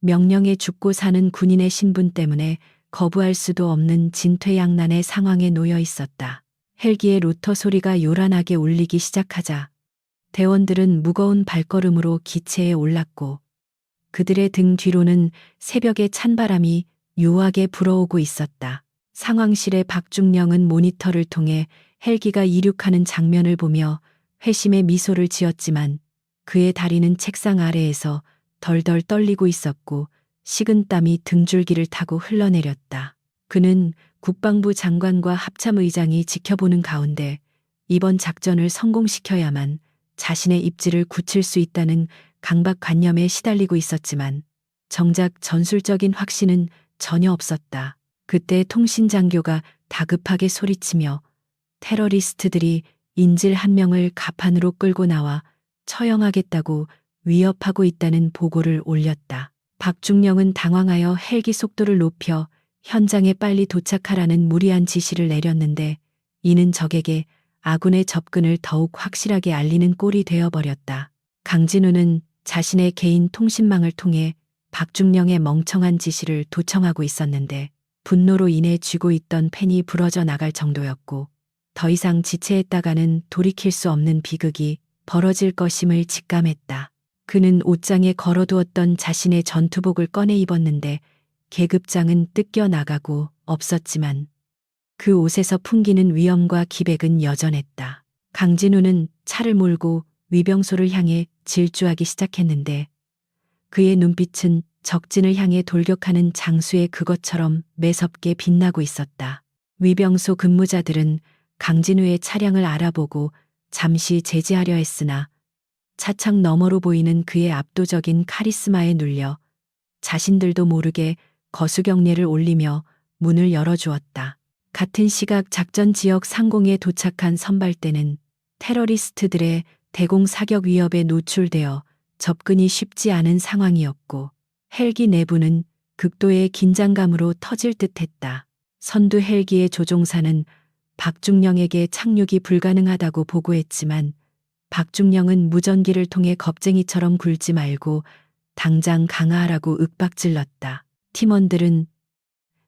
명령에 죽고 사는 군인의 신분 때문에 거부할 수도 없는 진퇴양난의 상황에 놓여 있었다. 헬기의 로터 소리가 요란하게 울리기 시작하자 대원들은 무거운 발걸음으로 기체에 올랐고, 그들의 등 뒤로는 새벽의 찬바람이 요하게 불어오고 있었다. 상황실의 박중령은 모니터를 통해 헬기가 이륙하는 장면을 보며 회심의 미소를 지었지만, 그의 다리는 책상 아래에서 덜덜 떨리고 있었고 식은땀이 등줄기를 타고 흘러내렸다. 그는 국방부 장관과 합참의장이 지켜보는 가운데 이번 작전을 성공시켜야만 자신의 입지를 굳힐 수 있다는 강박관념에 시달리고 있었지만, 정작 전술적인 확신은 전혀 없었다. 그때 통신장교가 다급하게 소리치며 테러리스트들이 인질 한 명을 갑판으로 끌고 나와 처형하겠다고 위협하고 있다는 보고를 올렸다. 박중령은 당황하여 헬기 속도를 높여 현장에 빨리 도착하라는 무리한 지시를 내렸는데, 이는 적에게 아군의 접근을 더욱 확실하게 알리는 꼴이 되어버렸다. 강진우는 자신의 개인 통신망을 통해 박중령의 멍청한 지시를 도청하고 있었는데, 분노로 인해 쥐고 있던 펜이 부러져 나갈 정도였고, 더 이상 지체했다가는 돌이킬 수 없는 비극이 벌어질 것임을 직감했다. 그는 옷장에 걸어두었던 자신의 전투복을 꺼내 입었는데 계급장은 뜯겨 나가고 없었지만 그 옷에서 풍기는 위엄과 기백은 여전했다. 강진우는 차를 몰고 위병소를 향해 질주하기 시작했는데 그의 눈빛은 적진을 향해 돌격하는 장수의 그것처럼 매섭게 빛나고 있었다. 위병소 근무자들은 강진우의 차량을 알아보고 잠시 제지하려 했으나 차창 너머로 보이는 그의 압도적인 카리스마에 눌려 자신들도 모르게 거수경례를 올리며 문을 열어주었다. 같은 시각 작전 지역 상공에 도착한 선발대는 테러리스트들의 대공 사격 위협에 노출되어 접근이 쉽지 않은 상황이었고 헬기 내부는 극도의 긴장감으로 터질 듯했다. 선두 헬기의 조종사는 박중령에게 착륙이 불가능하다고 보고했지만 박중령은 무전기를 통해 겁쟁이처럼 굴지 말고 당장 강화하라고 윽박질렀다. 팀원들은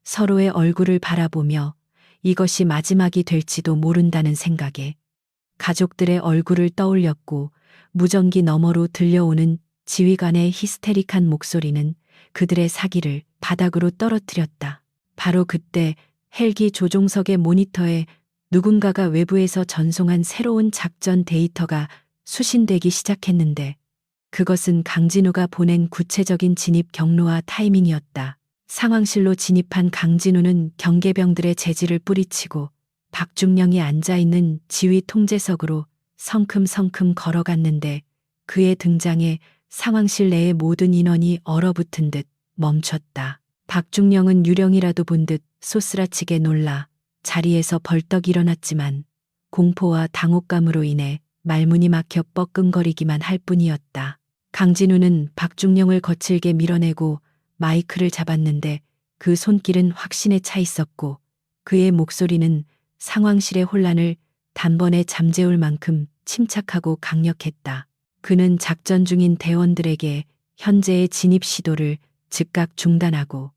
서로의 얼굴을 바라보며 이것이 마지막이 될지도 모른다는 생각에 가족들의 얼굴을 떠올렸고 무전기 너머로 들려오는 지휘관의 히스테릭한 목소리는 그들의 사기를 바닥으로 떨어뜨렸다. 바로 그때 헬기 조종석의 모니터에 누군가가 외부에서 전송한 새로운 작전 데이터가 수신되기 시작했는데 그것은 강진우가 보낸 구체적인 진입 경로와 타이밍이었다. 상황실로 진입한 강진우는 경계병들의 제지를 뿌리치고 박중령이 앉아있는 지휘 통제석으로 성큼성큼 걸어갔는데 그의 등장에 상황실 내의 모든 인원이 얼어붙은 듯 멈췄다. 박중령은 유령이라도 본 듯 소스라치게 놀라 자리에서 벌떡 일어났지만 공포와 당혹감으로 인해 말문이 막혀 뻐끔거리기만 할 뿐이었다. 강진우는 박중령을 거칠게 밀어내고 마이크를 잡았는데 그 손길은 확신에 차 있었고 그의 목소리는 상황실의 혼란을 단번에 잠재울 만큼 침착하고 강력했다. 그는 작전 중인 대원들에게 현재의 진입 시도를 즉각 중단하고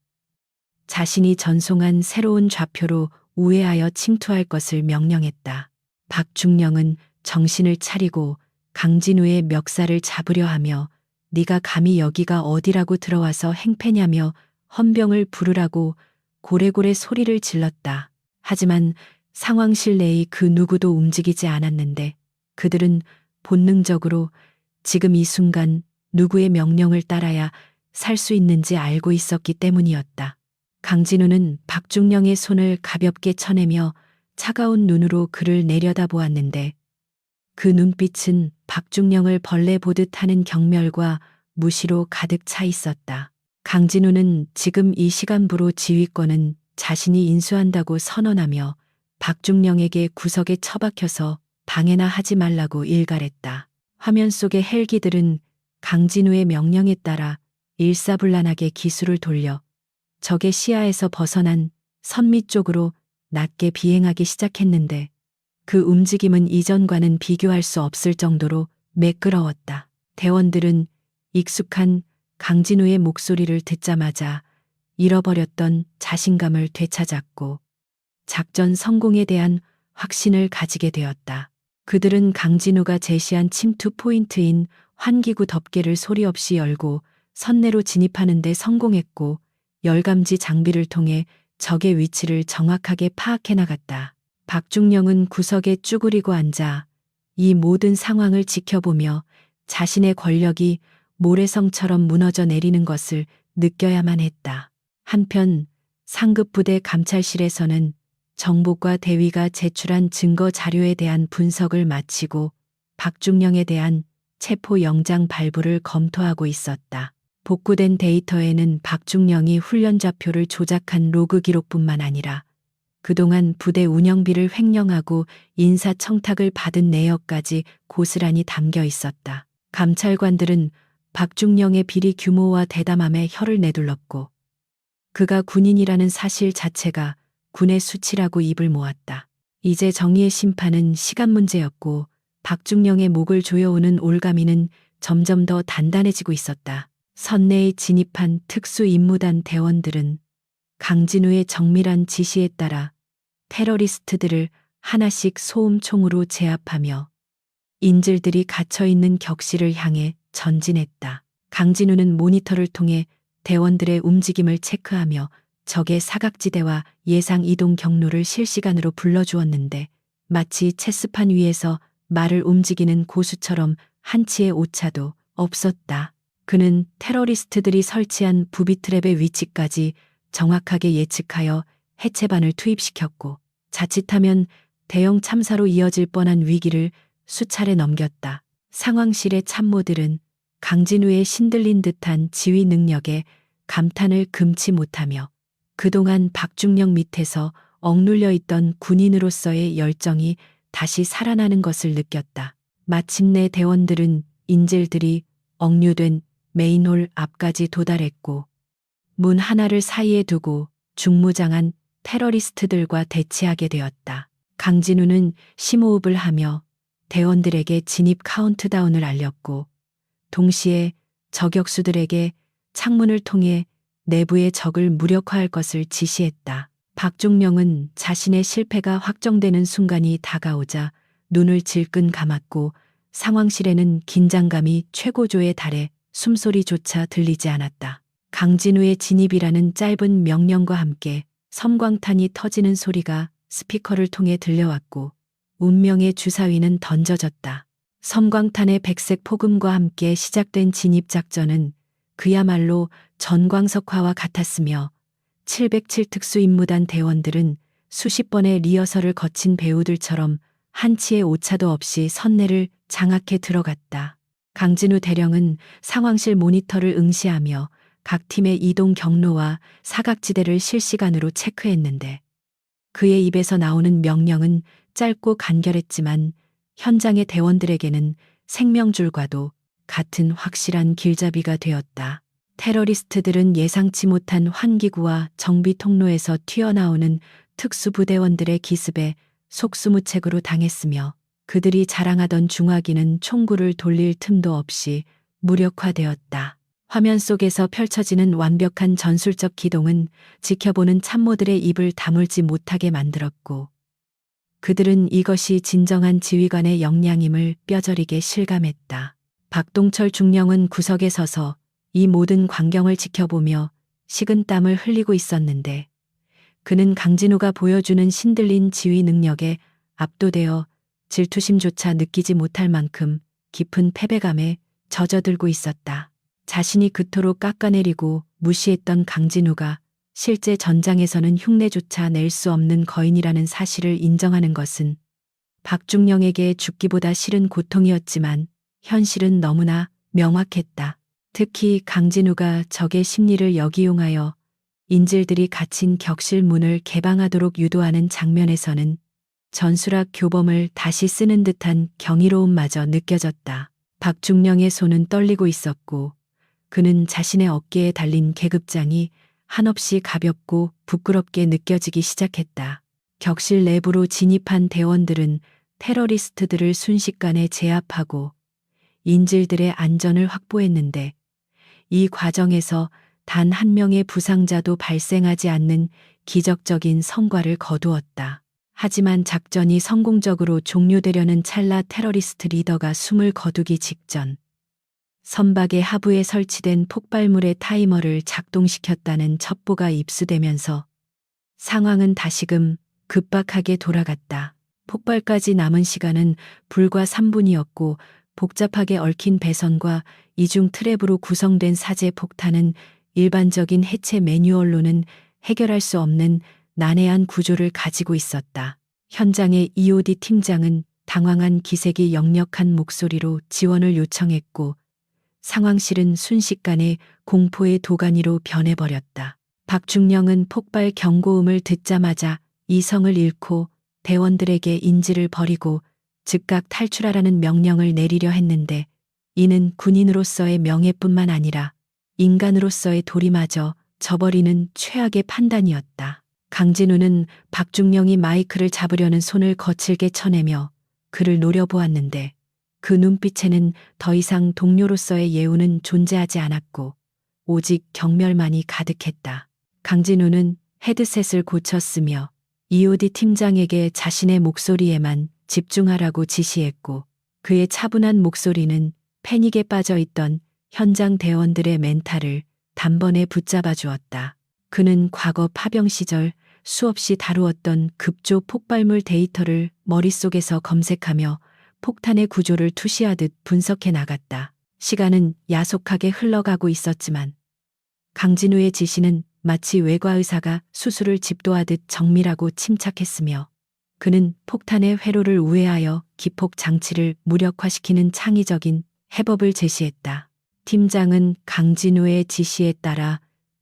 자신이 전송한 새로운 좌표로 우회하여 침투할 것을 명령했다. 박중령은 정신을 차리고 강진우의 멱살을 잡으려 하며 네가 감히 여기가 어디라고 들어와서 행패냐며 헌병을 부르라고 고래고래 소리를 질렀다. 하지만 상황실 내의 그 누구도 움직이지 않았는데 그들은 본능적으로 지금 이 순간 누구의 명령을 따라야 살 수 있는지 알고 있었기 때문이었다. 강진우는 박중령의 손을 가볍게 쳐내며 차가운 눈으로 그를 내려다보았는데 그 눈빛은 박중령을 벌레 보듯 하는 경멸과 무시로 가득 차 있었다. 강진우는 지금 이 시간부로 지휘권은 자신이 인수한다고 선언하며 박중령에게 구석에 처박혀서 방해나 하지 말라고 일갈했다. 화면 속의 헬기들은 강진우의 명령에 따라 일사불란하게 기술을 돌려 적의 시야에서 벗어난 선미 쪽으로 낮게 비행하기 시작했는데 그 움직임은 이전과는 비교할 수 없을 정도로 매끄러웠다. 대원들은 익숙한 강진우의 목소리를 듣자마자 잃어버렸던 자신감을 되찾았고 작전 성공에 대한 확신을 가지게 되었다. 그들은 강진우가 제시한 침투 포인트인 환기구 덮개를 소리 없이 열고 선내로 진입하는 데 성공했고 열감지 장비를 통해 적의 위치를 정확하게 파악해 나갔다. 박중령은 구석에 쭈그리고 앉아 이 모든 상황을 지켜보며 자신의 권력이 모래성처럼 무너져 내리는 것을 느껴야만 했다. 한편 상급부대 감찰실에서는 정보과 대위가 제출한 증거 자료에 대한 분석을 마치고 박중령에 대한 체포 영장 발부를 검토하고 있었다. 복구된 데이터에는 박중령이 훈련 좌표를 조작한 로그 기록뿐만 아니라 그동안 부대 운영비를 횡령하고 인사청탁을 받은 내역까지 고스란히 담겨 있었다. 감찰관들은 박중령의 비리 규모와 대담함에 혀를 내둘렀고 그가 군인이라는 사실 자체가 군의 수치라고 입을 모았다. 이제 정의의 심판은 시간 문제였고 박중령의 목을 조여오는 올가미는 점점 더 단단해지고 있었다. 선내에 진입한 특수임무단 대원들은 강진우의 정밀한 지시에 따라 테러리스트들을 하나씩 소음총으로 제압하며 인질들이 갇혀있는 격실을 향해 전진했다. 강진우는 모니터를 통해 대원들의 움직임을 체크하며 적의 사각지대와 예상 이동 경로를 실시간으로 불러주었는데 마치 체스판 위에서 말을 움직이는 고수처럼 한치의 오차도 없었다. 그는 테러리스트들이 설치한 부비 트랩의 위치까지 정확하게 예측하여 해체반을 투입시켰고 자칫하면 대형 참사로 이어질 뻔한 위기를 수차례 넘겼다. 상황실의 참모들은 강진우의 신들린 듯한 지휘 능력에 감탄을 금치 못하며 그동안 박중령 밑에서 억눌려 있던 군인으로서의 열정이 다시 살아나는 것을 느꼈다. 마침내 대원들은 인질들이 억류된 메인홀 앞까지 도달했고 문 하나를 사이에 두고 중무장한 테러리스트들과 대치하게 되었다. 강진우는 심호흡을 하며 대원들에게 진입 카운트다운을 알렸고 동시에 저격수들에게 창문을 통해 내부의 적을 무력화할 것을 지시했다. 박종명은 자신의 실패가 확정되는 순간이 다가오자 눈을 질끈 감았고 상황실에는 긴장감이 최고조에 달해 숨소리조차 들리지 않았다. 강진우의 진입이라는 짧은 명령과 함께 섬광탄이 터지는 소리가 스피커를 통해 들려왔고 운명의 주사위는 던져졌다. 섬광탄의 백색 폭음과 함께 시작된 진입작전은 그야말로 전광석화와 같았으며 707 특수임무단 대원들은 수십 번의 리허설을 거친 배우들처럼 한치의 오차도 없이 선내를 장악해 들어갔다. 강진우 대령은 상황실 모니터를 응시하며 각 팀의 이동 경로와 사각지대를 실시간으로 체크했는데 그의 입에서 나오는 명령은 짧고 간결했지만 현장의 대원들에게는 생명줄과도 같은 확실한 길잡이가 되었다. 테러리스트들은 예상치 못한 환기구와 정비 통로에서 튀어나오는 특수부대원들의 기습에 속수무책으로 당했으며 그들이 자랑하던 중화기는 총구를 돌릴 틈도 없이 무력화되었다. 화면 속에서 펼쳐지는 완벽한 전술적 기동은 지켜보는 참모들의 입을 다물지 못하게 만들었고 그들은 이것이 진정한 지휘관의 역량임을 뼈저리게 실감했다. 박동철 중령은 구석에 서서 이 모든 광경을 지켜보며 식은땀을 흘리고 있었는데 그는 강진우가 보여주는 신들린 지휘 능력에 압도되어 질투심조차 느끼지 못할 만큼 깊은 패배감에 젖어들고 있었다. 자신이 그토록 깎아내리고 무시했던 강진우가 실제 전장에서는 흉내조차 낼 수 없는 거인이라는 사실을 인정하는 것은 박중령에게 죽기보다 싫은 고통이었지만 현실은 너무나 명확했다. 특히 강진우가 적의 심리를 역이용하여 인질들이 갇힌 격실 문을 개방하도록 유도하는 장면에서는 전술학 교범을 다시 쓰는 듯한 경이로움마저 느껴졌다. 박중령의 손은 떨리고 있었고 그는 자신의 어깨에 달린 계급장이 한없이 가볍고 부끄럽게 느껴지기 시작했다. 격실 내부로 진입한 대원들은 테러리스트들을 순식간에 제압하고 인질들의 안전을 확보했는데 이 과정에서 단 한 명의 부상자도 발생하지 않는 기적적인 성과를 거두었다. 하지만 작전이 성공적으로 종료되려는 찰나 테러리스트 리더가 숨을 거두기 직전 선박의 하부에 설치된 폭발물의 타이머를 작동시켰다는 첩보가 입수되면서 상황은 다시금 급박하게 돌아갔다. 폭발까지 남은 시간은 불과 3분이었고 복잡하게 얽힌 배선과 이중 트랩으로 구성된 사제 폭탄은 일반적인 해체 매뉴얼로는 해결할 수 없는 난해한 구조를 가지고 있었다. 현장의 EOD 팀장은 당황한 기색이 역력한 목소리로 지원을 요청했고 상황실은 순식간에 공포의 도가니로 변해버렸다. 박중령은 폭발 경고음을 듣자마자 이성을 잃고 대원들에게 인지를 버리고 즉각 탈출하라는 명령을 내리려 했는데 이는 군인으로서의 명예뿐만 아니라 인간으로서의 도리마저 저버리는 최악의 판단이었다. 강진우는 박중령이 마이크를 잡으려는 손을 거칠게 쳐내며 그를 노려보았는데 그 눈빛에는 더 이상 동료로서의 예우는 존재하지 않았고 오직 경멸만이 가득했다. 강진우는 헤드셋을 고쳤으며 EOD 팀장에게 자신의 목소리에만 집중하라고 지시했고 그의 차분한 목소리는 패닉에 빠져 있던 현장 대원들의 멘탈을 단번에 붙잡아 주었다. 그는 과거 파병 시절 수없이 다루었던 급조 폭발물 데이터를 머릿속에서 검색하며 폭탄의 구조를 투시하듯 분석해 나갔다. 시간은 야속하게 흘러가고 있었지만 강진우의 지시는 마치 외과의사가 수술을 집도하듯 정밀하고 침착했으며 그는 폭탄의 회로를 우회하여 기폭 장치를 무력화시키는 창의적인 해법을 제시했다. 팀장은 강진우의 지시에 따라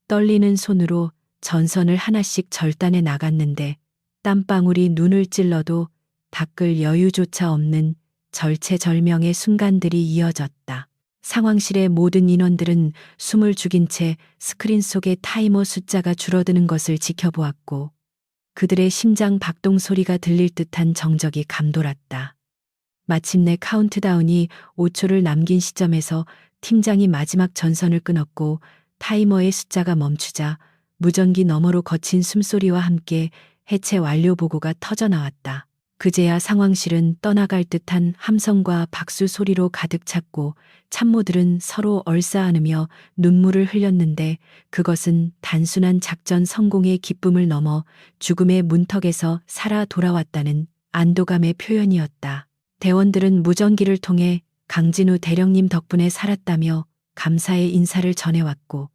떨리는 손으로 전선을 하나씩 절단해 나갔는데 땀방울이 눈을 찔러도 닦을 여유조차 없는 절체절명의 순간들이 이어졌다. 상황실의 모든 인원들은 숨을 죽인 채 스크린 속의 타이머 숫자가 줄어드는 것을 지켜보았고 그들의 심장 박동 소리가 들릴 듯한 정적이 감돌았다. 마침내 카운트다운이 5초를 남긴 시점에서 팀장이 마지막 전선을 끊었고 타이머의 숫자가 멈추자 무전기 너머로 거친 숨소리와 함께 해체 완료 보고가 터져나왔다. 그제야 상황실은 떠나갈 듯한 함성과 박수 소리로 가득 찼고 참모들은 서로 얼싸안으며 눈물을 흘렸는데 그것은 단순한 작전 성공의 기쁨을 넘어 죽음의 문턱에서 살아 돌아왔다는 안도감의 표현이었다. 대원들은 무전기를 통해 강진우 대령님 덕분에 살았다며 감사의 인사를 전해왔고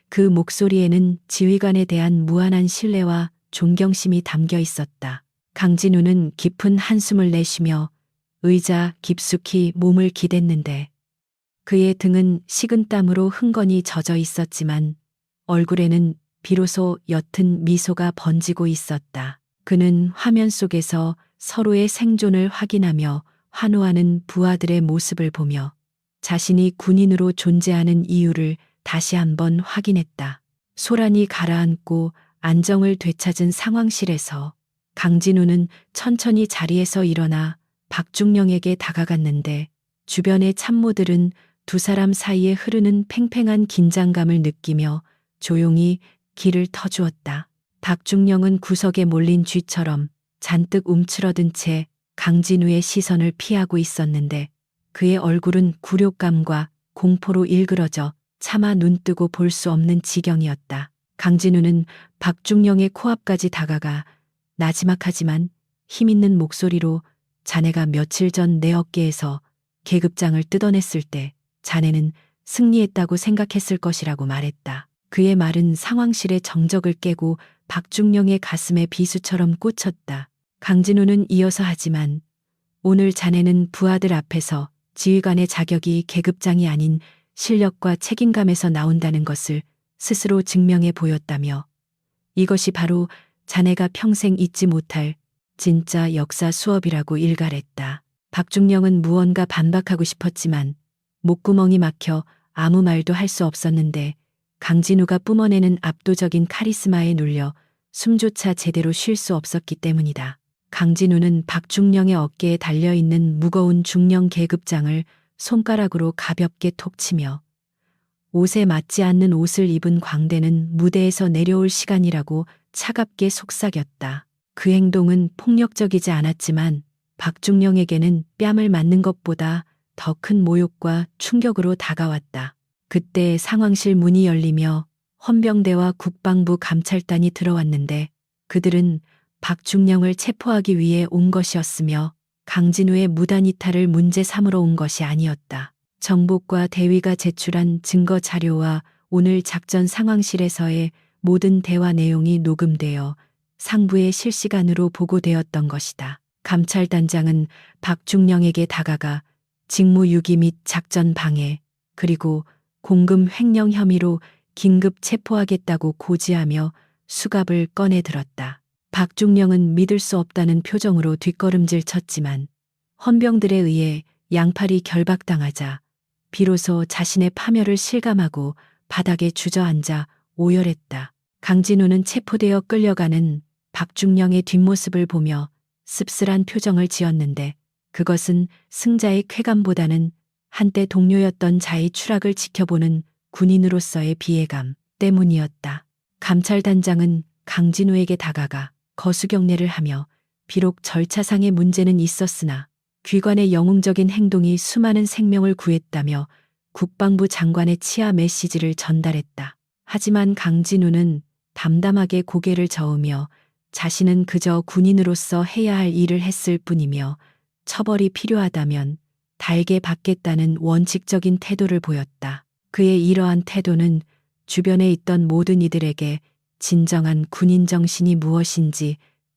그 목소리에는 지휘관에 대한 무한한 신뢰와 존경심이 담겨 있었다. 강진우는 깊은 한숨을 내쉬며 의자 깊숙이 몸을 기댔는데 그의 등은 식은땀으로 흥건히 젖어 있었지만 얼굴에는 비로소 옅은 미소가 번지고 있었다. 그는 화면 속에서 서로의 생존을 확인하며 환호하는 부하들의 모습을 보며 자신이 군인으로 존재하는 이유를 다시 한번 확인했다. 소란이 가라앉고 안정을 되찾은 상황실에서 강진우는 천천히 자리에서 일어나 박중령에게 다가갔는데 주변의 참모들은 두 사람 사이에 흐르는 팽팽한 긴장감을 느끼며 조용히 길을 터주었다. 박중령은 구석에 몰린 쥐처럼 잔뜩 움츠러든 채 강진우의 시선을 피하고 있었는데 그의 얼굴은 굴욕감과 공포로 일그러져 차마 눈뜨고 볼 수 없는 지경이었다. 강진우는 박중령의 코앞까지 다가가 나지막하지만 힘있는 목소리로 자네가 며칠 전 내 어깨에서 계급장을 뜯어냈을 때 자네는 승리했다고 생각했을 것이라고 말했다. 그의 말은 상황실의 정적을 깨고 박중령의 가슴에 비수처럼 꽂혔다. 강진우는 이어서 하지만 오늘 자네는 부하들 앞에서 지휘관의 자격이 계급장이 아닌 실력과 책임감에서 나온다는 것을 스스로 증명해 보였다며 이것이 바로 자네가 평생 잊지 못할 진짜 역사 수업이라고 일갈했다. 박중령은 무언가 반박하고 싶었지만 목구멍이 막혀 아무 말도 할 수 없었는데 강진우가 뿜어내는 압도적인 카리스마에 눌려 숨조차 제대로 쉴 수 없었기 때문이다. 강진우는 박중령의 어깨에 달려있는 무거운 중령 계급장을 손가락으로 가볍게 톡 치며 옷에 맞지 않는 옷을 입은 광대는 무대에서 내려올 시간이라고 차갑게 속삭였다. 그 행동은 폭력적이지 않았지만 박중령에게는 뺨을 맞는 것보다 더 큰 모욕과 충격으로 다가왔다. 그때 상황실 문이 열리며 헌병대와 국방부 감찰단이 들어왔는데 그들은 박중령을 체포하기 위해 온 것이었으며 강진우의 무단 이탈을 문제 삼으러 온 것이 아니었다. 정복과 대위가 제출한 증거 자료와 오늘 작전 상황실에서의 모든 대화 내용이 녹음되어 상부에 실시간으로 보고되었던 것이다. 감찰단장은 박중령에게 다가가 직무유기 및 작전 방해 그리고 공금 횡령 혐의로 긴급 체포하겠다고 고지하며 수갑을 꺼내 들었다. 박중령은 믿을 수 없다는 표정으로 뒷걸음질 쳤지만 헌병들에 의해 양팔이 결박당하자 비로소 자신의 파멸을 실감하고 바닥에 주저앉아 오열했다. 강진우는 체포되어 끌려가는 박중령의 뒷모습을 보며 씁쓸한 표정을 지었는데 그것은 승자의 쾌감보다는 한때 동료였던 자의 추락을 지켜보는 군인으로서의 비애감 때문이었다. 감찰단장은 강진우에게 다가가 거수경례를 하며 비록 절차상의 문제는 있었으나 귀관의 영웅적인 행동이 수많은 생명을 구했다며 국방부 장관의 치하 메시지를 전달했다. 하지만 강진우는 담담하게 고개를 저으며 자신은 그저 군인으로서 해야 할 일을 했을 뿐이며 처벌이 필요하다면 달게 받겠다는 원칙적인 태도를 보였다. 그의 이러한 태도는 주변에 있던 모든 이들에게 진정한 군인 정신이 무엇인지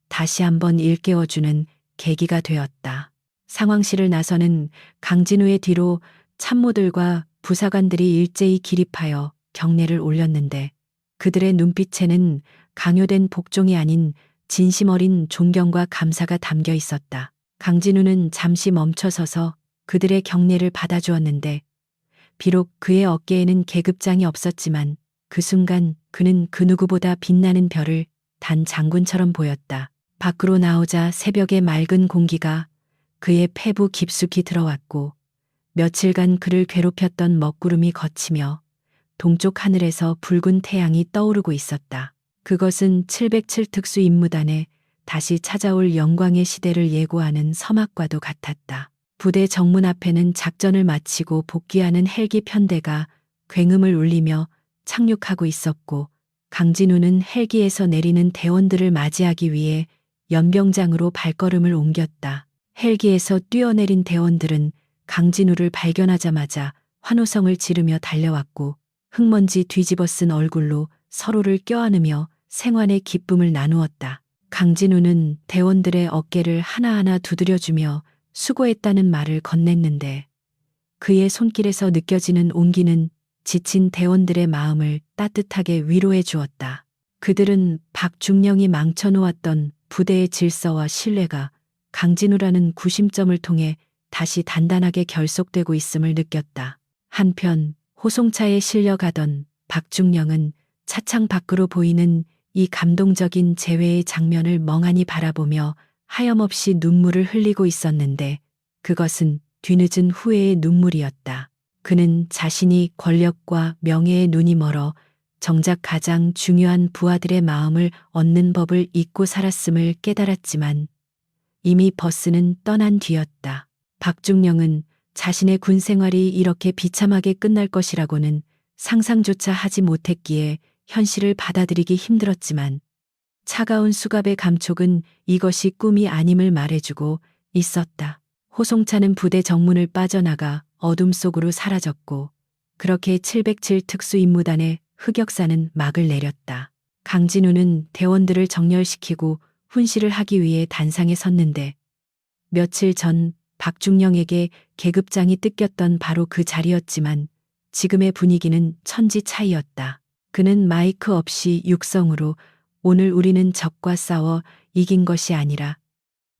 다시 한번 일깨워주는 계기가 되었다. 상황실을 나서는 강진우의 뒤로 참모들과 부사관들이 일제히 기립하여 경례를 올렸는데 그들의 눈빛에는 강요된 복종이 아닌 진심 어린 존경과 감사가 담겨 있었다. 강진우는 잠시 멈춰서서 그들의 경례를 받아주었는데 비록 그의 어깨에는 계급장이 없었지만 그 순간 그는 그 누구보다 빛나는 별을 단 장군처럼 보였다. 밖으로 나오자 새벽의 맑은 공기가 그의 폐부 깊숙이 들어왔고 며칠간 그를 괴롭혔던 먹구름이 걷히며 동쪽 하늘에서 붉은 태양이 떠오르고 있었다. 그것은 707 특수 임무단에 다시 찾아올 영광의 시대를 예고하는 서막과도 같았다. 부대 정문 앞에는 작전을 마치고 복귀하는 헬기 편대가 굉음을 울리며 착륙하고 있었고 강진우는 헬기에서 내리는 대원들을 맞이하기 위해 연병장으로 발걸음을 옮겼다. 헬기에서 뛰어내린 대원들은 강진우를 발견하자마자 환호성을 지르며 달려왔고 흙먼지 뒤집어 쓴 얼굴로 서로를 껴안으며 생환의 기쁨을 나누었다. 강진우는 대원들의 어깨를 하나하나 두드려주며 수고했다는 말을 건넸는데 그의 손길에서 느껴지는 온기는 지친 대원들의 마음을 따뜻하게 위로해 주었다. 그들은 박중령이 망쳐놓았던 부대의 질서와 신뢰가 강진우라는 구심점을 통해 다시 단단하게 결속되고 있음을 느꼈다. 한편 호송차에 실려가던 박중령은 차창 밖으로 보이는 이 감동적인 재회의 장면을 멍하니 바라보며 하염없이 눈물을 흘리고 있었는데 그것은 뒤늦은 후회의 눈물이었다. 그는 자신이 권력과 명예에 눈이 멀어 정작 가장 중요한 부하들의 마음을 얻는 법을 잊고 살았음을 깨달았지만 이미 버스는 떠난 뒤였다. 박중령은 자신의 군 생활이 이렇게 비참하게 끝날 것이라고는 상상조차 하지 못했기에 현실을 받아들이기 힘들었지만 차가운 수갑의 감촉은 이것이 꿈이 아님을 말해주고 있었다. 호송차는 부대 정문을 빠져나가 어둠 속으로 사라졌고 그렇게 707 특수임무단의 흑역사는 막을 내렸다. 강진우는 대원들을 정렬시키고 훈시를 하기 위해 단상에 섰는데 며칠 전 박중령에게 계급장이 뜯겼던 바로 그 자리였지만 지금의 분위기는 천지 차이였다. 그는 마이크 없이 육성으로 오늘 우리는 적과 싸워 이긴 것이 아니라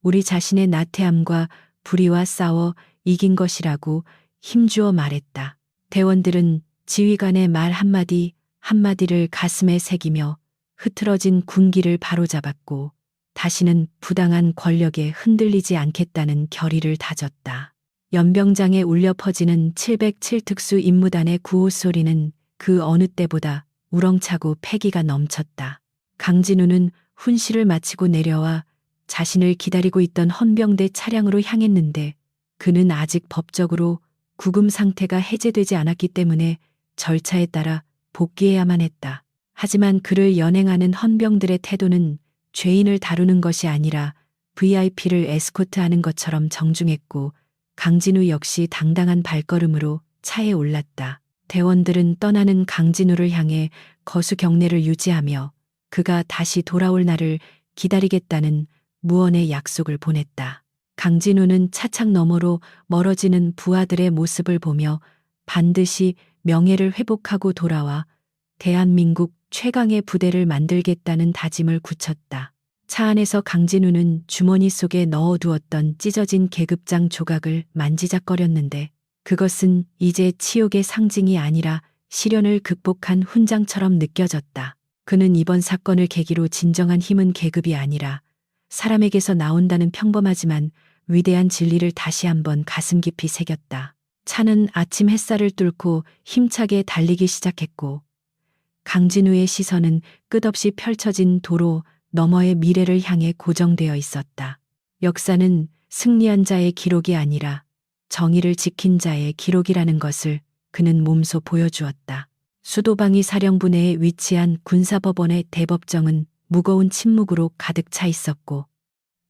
우리 자신의 나태함과 불의와 싸워 이긴 것이라고 힘주어 말했다. 대원들은 지휘관의 말 한마디 한마디를 가슴에 새기며 흐트러진 군기를 바로잡았고 다시는 부당한 권력에 흔들리지 않겠다는 결의를 다졌다. 연병장에 울려 퍼지는 707 특수 임무단의 구호 소리는 그 어느 때보다 우렁차고 패기가 넘쳤다. 강진우는 훈시를 마치고 내려와 자신을 기다리고 있던 헌병대 차량으로 향했는데 그는 아직 법적으로 구금 상태가 해제되지 않았기 때문에 절차에 따라 복귀해야만 했다. 하지만 그를 연행하는 헌병들의 태도는 죄인을 다루는 것이 아니라 VIP를 에스코트하는 것처럼 정중했고 강진우 역시 당당한 발걸음으로 차에 올랐다. 대원들은 떠나는 강진우를 향해 거수 경례를 유지하며 그가 다시 돌아올 날을 기다리겠다는 무언의 약속을 보냈다. 강진우는 차창 너머로 멀어지는 부하들의 모습을 보며 반드시 명예를 회복하고 돌아와 대한민국 최강의 부대를 만들겠다는 다짐을 굳혔다. 차 안에서 강진우는 주머니 속에 넣어두었던 찢어진 계급장 조각을 만지작거렸는데 그것은 이제 치욕의 상징이 아니라 시련을 극복한 훈장처럼 느껴졌다. 그는 이번 사건을 계기로 진정한 힘은 계급이 아니라 사람에게서 나온다는 평범하지만 위대한 진리를 다시 한번 가슴 깊이 새겼다. 차는 아침 햇살을 뚫고 힘차게 달리기 시작했고 강진우의 시선은 끝없이 펼쳐진 도로 너머의 미래를 향해 고정되어 있었다. 역사는 승리한 자의 기록이 아니라 정의를 지킨 자의 기록이라는 것을 그는 몸소 보여주었다. 수도방위 사령부 내에 위치한 군사법원의 대법정은 무거운 침묵으로 가득 차 있었고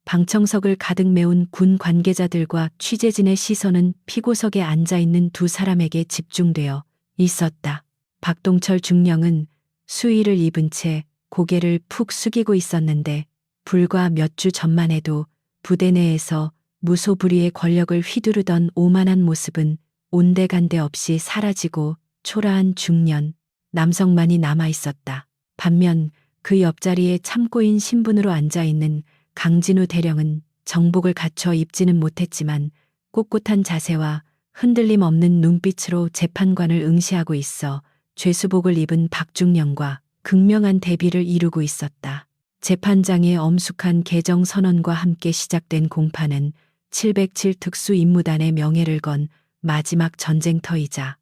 방청석을 가득 메운 군 관계자들과 취재진의 시선은 피고석에 앉아 있는 두 사람에게 집중되어 있었다. 박동철 중령은 수의를 입은 채 고개를 푹 숙이고 있었는데 불과 몇 주 전만 해도 부대 내에서 무소불위의 권력을 휘두르던 오만한 모습은 온데간데 없이 사라지고 초라한 중년 남성만이 남아 있었다. 반면 그 옆자리에 참고인 신분으로 앉아 있는 강진우 대령은 정복을 갖춰 입지는 못했지만 꼿꼿한 자세와 흔들림 없는 눈빛으로 재판관을 응시하고 있어 죄수복을 입은 박중령과 극명한 대비를 이루고 있었다. 재판장의 엄숙한 개정 선언과 함께 시작된 공판은 707 특수임무단의 명예를 건 마지막 전쟁터이자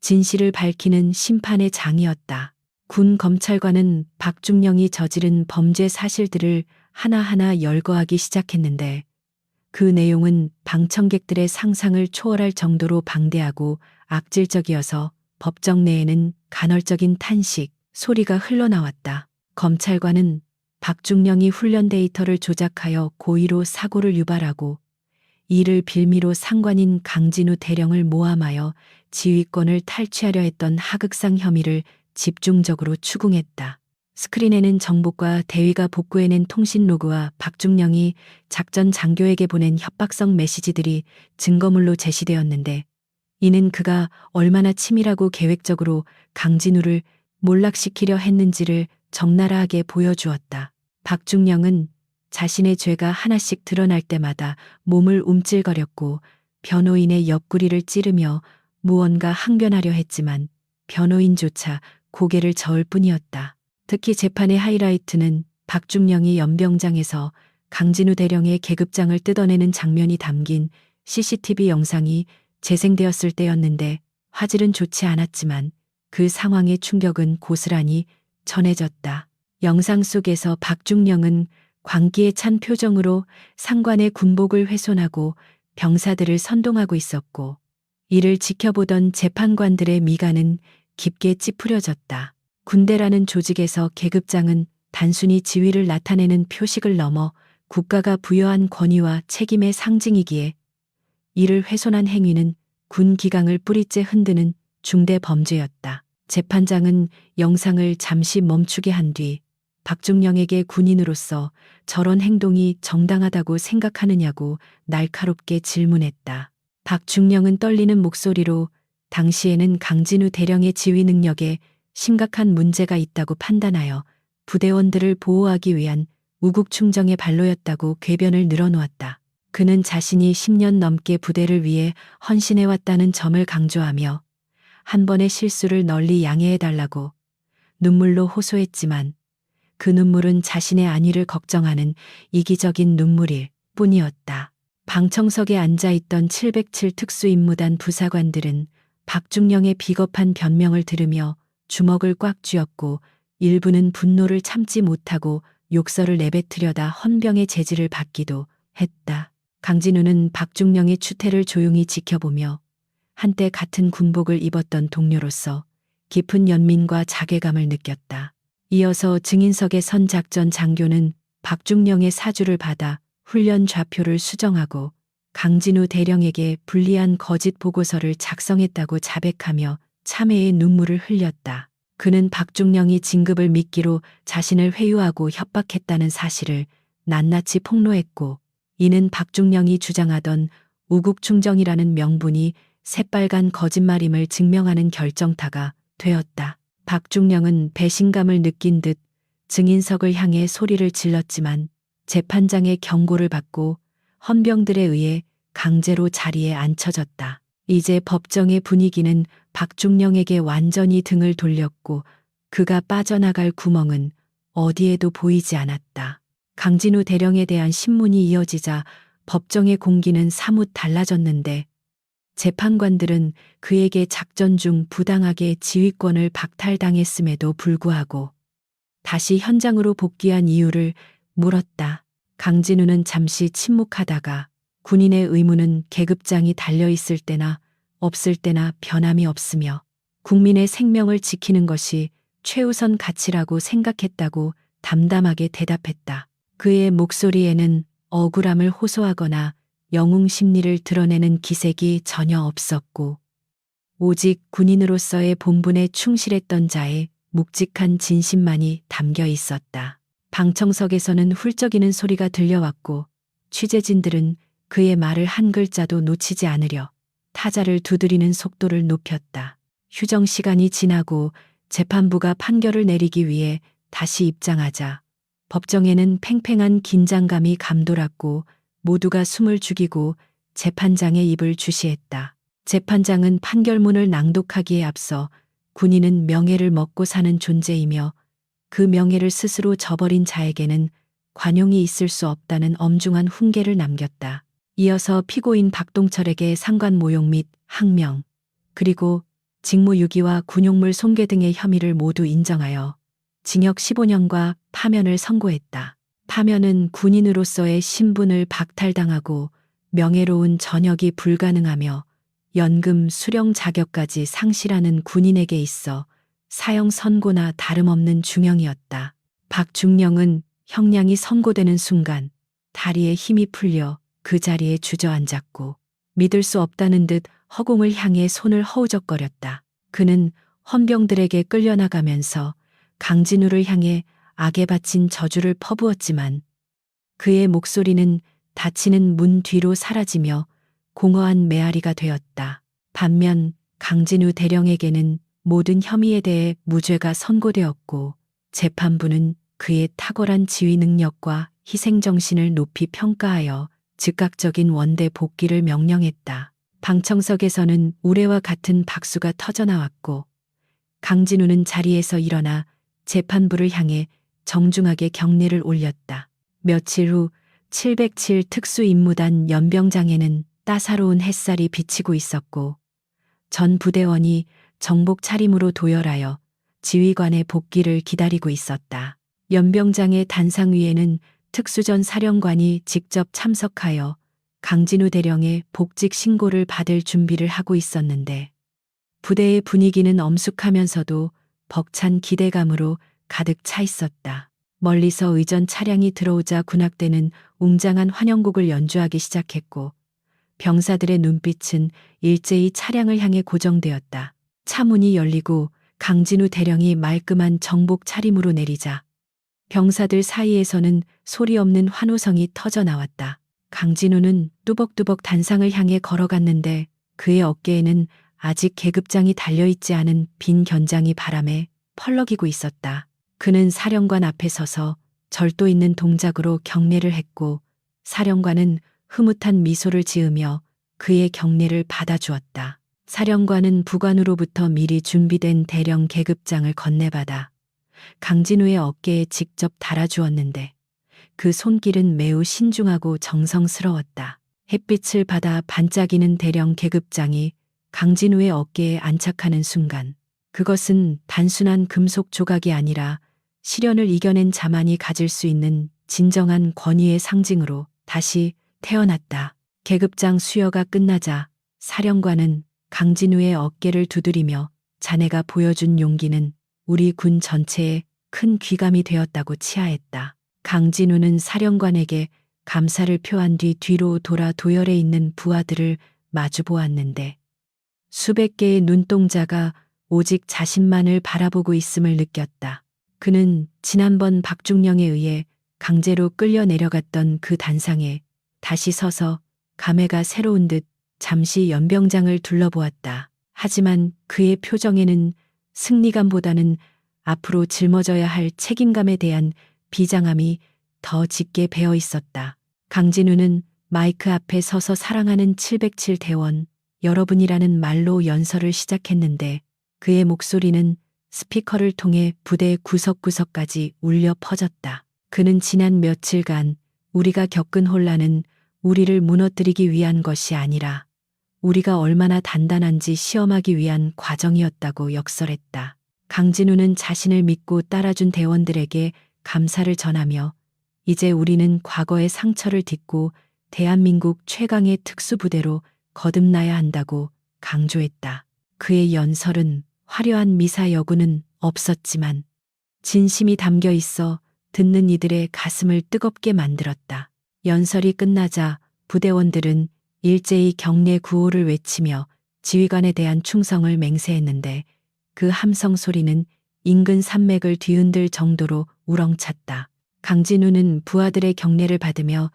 진실을 밝히는 심판의 장이었다. 군 검찰관은 박중령이 저지른 범죄 사실들을 하나하나 열거하기 시작했는데 그 내용은 방청객들의 상상을 초월할 정도로 방대하고 악질적이어서 법정 내에는 간헐적인 탄식, 소리가 흘러나왔다. 검찰관은 박중령이 훈련 데이터를 조작하여 고의로 사고를 유발하고 이를 빌미로 상관인 강진우 대령을 모함하여 지휘권을 탈취하려 했던 하극상 혐의를 집중적으로 추궁했다. 스크린에는 정복과 대위가 복구해낸 통신 로그와 박중령이 작전 장교에게 보낸 협박성 메시지들이 증거물로 제시되었는데 이는 그가 얼마나 치밀하고 계획적으로 강진우를 몰락시키려 했는지를 적나라하게 보여주었다. 박중령은 자신의 죄가 하나씩 드러날 때마다 몸을 움찔거렸고 변호인의 옆구리를 찌르며 무언가 항변하려 했지만 변호인조차 고개를 저을 뿐이었다. 특히 재판의 하이라이트는 박중령이 연병장에서 강진우 대령의 계급장을 뜯어내는 장면이 담긴 CCTV 영상이 재생되었을 때였는데 화질은 좋지 않았지만 그 상황의 충격은 고스란히 전해졌다. 영상 속에서 박중령은 광기에 찬 표정으로 상관의 군복을 훼손하고 병사들을 선동하고 있었고 이를 지켜보던 재판관들의 미간은 깊게 찌푸려졌다. 군대라는 조직에서 계급장은 단순히 지위를 나타내는 표식을 넘어 국가가 부여한 권위와 책임의 상징이기에 이를 훼손한 행위는 군 기강을 뿌리째 흔드는 중대 범죄였다. 재판장은 영상을 잠시 멈추게 한 뒤 박중령에게 군인으로서 저런 행동이 정당하다고 생각하느냐고 날카롭게 질문했다. 박중령은 떨리는 목소리로 당시에는 강진우 대령의 지휘 능력에 심각한 문제가 있다고 판단하여 부대원들을 보호하기 위한 우국충정의 발로였다고 궤변을 늘어놓았다. 그는 자신이 10년 넘게 부대를 위해 헌신해왔다는 점을 강조하며 한 번의 실수를 널리 양해해달라고 눈물로 호소했지만 그 눈물은 자신의 안위를 걱정하는 이기적인 눈물일 뿐이었다. 방청석에 앉아있던 707 특수임무단 부사관들은 박중령의 비겁한 변명을 들으며 주먹을 꽉 쥐었고 일부는 분노를 참지 못하고 욕설을 내뱉으려다 헌병의 제지를 받기도 했다. 강진우는 박중령의 추태를 조용히 지켜보며 한때 같은 군복을 입었던 동료로서 깊은 연민과 자괴감을 느꼈다. 이어서 증인석에 선 작전 장교는 박중령의 사주를 받아 훈련 좌표를 수정하고 강진우 대령에게 불리한 거짓 보고서를 작성했다고 자백하며 참회의 눈물을 흘렸다. 그는 박중령이 진급을 미끼로 자신을 회유하고 협박했다는 사실을 낱낱이 폭로했고 이는 박중령이 주장하던 우국충정이라는 명분이 새빨간 거짓말임을 증명하는 결정타가 되었다. 박중령은 배신감을 느낀 듯 증인석을 향해 소리를 질렀지만 재판장의 경고를 받고 헌병들에 의해 강제로 자리에 앉혀졌다. 이제 법정의 분위기는 박중령에게 완전히 등을 돌렸고 그가 빠져나갈 구멍은 어디에도 보이지 않았다. 강진우 대령에 대한 신문이 이어지자 법정의 공기는 사뭇 달라졌는데 재판관들은 그에게 작전 중 부당하게 지휘권을 박탈당했음에도 불구하고 다시 현장으로 복귀한 이유를 물었다. 강진우는 잠시 침묵하다가 군인의 의무는 계급장이 달려있을 때나 없을 때나 변함이 없으며 국민의 생명을 지키는 것이 최우선 가치라고 생각했다고 담담하게 대답했다. 그의 목소리에는 억울함을 호소하거나 영웅 심리를 드러내는 기색이 전혀 없었고, 오직 군인으로서의 본분에 충실했던 자의 묵직한 진심만이 담겨 있었다. 방청석에서는 훌쩍이는 소리가 들려왔고, 취재진들은 그의 말을 한 글자도 놓치지 않으려 타자를 두드리는 속도를 높였다. 휴정 시간이 지나고 재판부가 판결을 내리기 위해 다시 입장하자 법정에는 팽팽한 긴장감이 감돌았고, 모두가 숨을 죽이고 재판장의 입을 주시했다. 재판장은 판결문을 낭독하기에 앞서 군인은 명예를 먹고 사는 존재이며 그 명예를 스스로 저버린 자에게는 관용이 있을 수 없다는 엄중한 훈계를 남겼다. 이어서 피고인 박동철에게 상관 모욕 및 항명, 그리고 직무유기와 군용물 손괴 등의 혐의를 모두 인정하여 징역 15년과 파면을 선고했다. 파면은 군인으로서의 신분을 박탈당하고 명예로운 전역이 불가능하며 연금 수령 자격까지 상실하는 군인에게 있어 사형 선고나 다름없는 중형이었다. 박중령은 형량이 선고되는 순간 다리에 힘이 풀려 그 자리에 주저앉았고, 믿을 수 없다는 듯 허공을 향해 손을 허우적거렸다. 그는 헌병들에게 끌려나가면서 강진우를 향해 악에 바친 저주를 퍼부었지만 그의 목소리는 닫히는 문 뒤로 사라지며 공허한 메아리가 되었다. 반면 강진우 대령에게는 모든 혐의에 대해 무죄가 선고되었고, 재판부는 그의 탁월한 지휘 능력과 희생정신을 높이 평가하여 즉각적인 원대 복귀를 명령했다. 방청석에서는 우레와 같은 박수가 터져나왔고, 강진우는 자리에서 일어나 재판부를 향해 정중하게 경례를 올렸다. 며칠 후 707 특수임무단 연병장에는 따사로운 햇살이 비치고 있었고, 전 부대원이 정복 차림으로 도열하여 지휘관의 복귀를 기다리고 있었다. 연병장의 단상 위에는 특수전 사령관이 직접 참석하여 강진우 대령의 복직 신고를 받을 준비를 하고 있었는데, 부대의 분위기는 엄숙하면서도 벅찬 기대감으로 가득 차 있었다. 멀리서 의전 차량이 들어오자 군악대는 웅장한 환영곡을 연주하기 시작했고, 병사들의 눈빛은 일제히 차량을 향해 고정되었다. 차 문이 열리고 강진우 대령이 말끔한 정복 차림으로 내리자 병사들 사이에서는 소리 없는 환호성이 터져 나왔다. 강진우는 뚜벅뚜벅 단상을 향해 걸어갔는데 그의 어깨에는 아직 계급장이 달려있지 않은 빈 견장이 바람에 펄럭이고 있었다. 그는 사령관 앞에 서서 절도 있는 동작으로 경례를 했고, 사령관은 흐뭇한 미소를 지으며 그의 경례를 받아주었다. 사령관은 부관으로부터 미리 준비된 대령 계급장을 건네받아 강진우의 어깨에 직접 달아주었는데, 그 손길은 매우 신중하고 정성스러웠다. 햇빛을 받아 반짝이는 대령 계급장이 강진우의 어깨에 안착하는 순간, 그것은 단순한 금속 조각이 아니라 시련을 이겨낸 자만이 가질 수 있는 진정한 권위의 상징으로 다시 태어났다. 계급장 수여가 끝나자 사령관은 강진우의 어깨를 두드리며 자네가 보여준 용기는 우리 군 전체에 큰 귀감이 되었다고 치하했다. 강진우는 사령관에게 감사를 표한 뒤 뒤로 돌아 도열에 있는 부하들을 마주 보았는데, 수백 개의 눈동자가 오직 자신만을 바라보고 있음을 느꼈다. 그는 지난번 박중령에 의해 강제로 끌려 내려갔던 그 단상에 다시 서서 감회가 새로운 듯 잠시 연병장을 둘러보았다. 하지만 그의 표정에는 승리감보다는 앞으로 짊어져야 할 책임감에 대한 비장함이 더 짙게 배어 있었다. 강진우는 마이크 앞에 서서 사랑하는 707 대원 여러분이라는 말로 연설을 시작했는데, 그의 목소리는 스피커를 통해 부대 구석구석까지 울려 퍼졌다. 그는 지난 며칠간 우리가 겪은 혼란은 우리를 무너뜨리기 위한 것이 아니라 우리가 얼마나 단단한지 시험하기 위한 과정이었다고 역설했다. 강진우는 자신을 믿고 따라준 대원들에게 감사를 전하며 이제 우리는 과거의 상처를 딛고 대한민국 최강의 특수부대로 거듭나야 한다고 강조했다. 그의 연설은 화려한 미사 여구는 없었지만 진심이 담겨 있어 듣는 이들의 가슴을 뜨겁게 만들었다. 연설이 끝나자 부대원들은 일제히 경례 구호를 외치며 지휘관에 대한 충성을 맹세했는데 그 함성 소리는 인근 산맥을 뒤흔들 정도로 우렁찼다. 강진우는 부하들의 경례를 받으며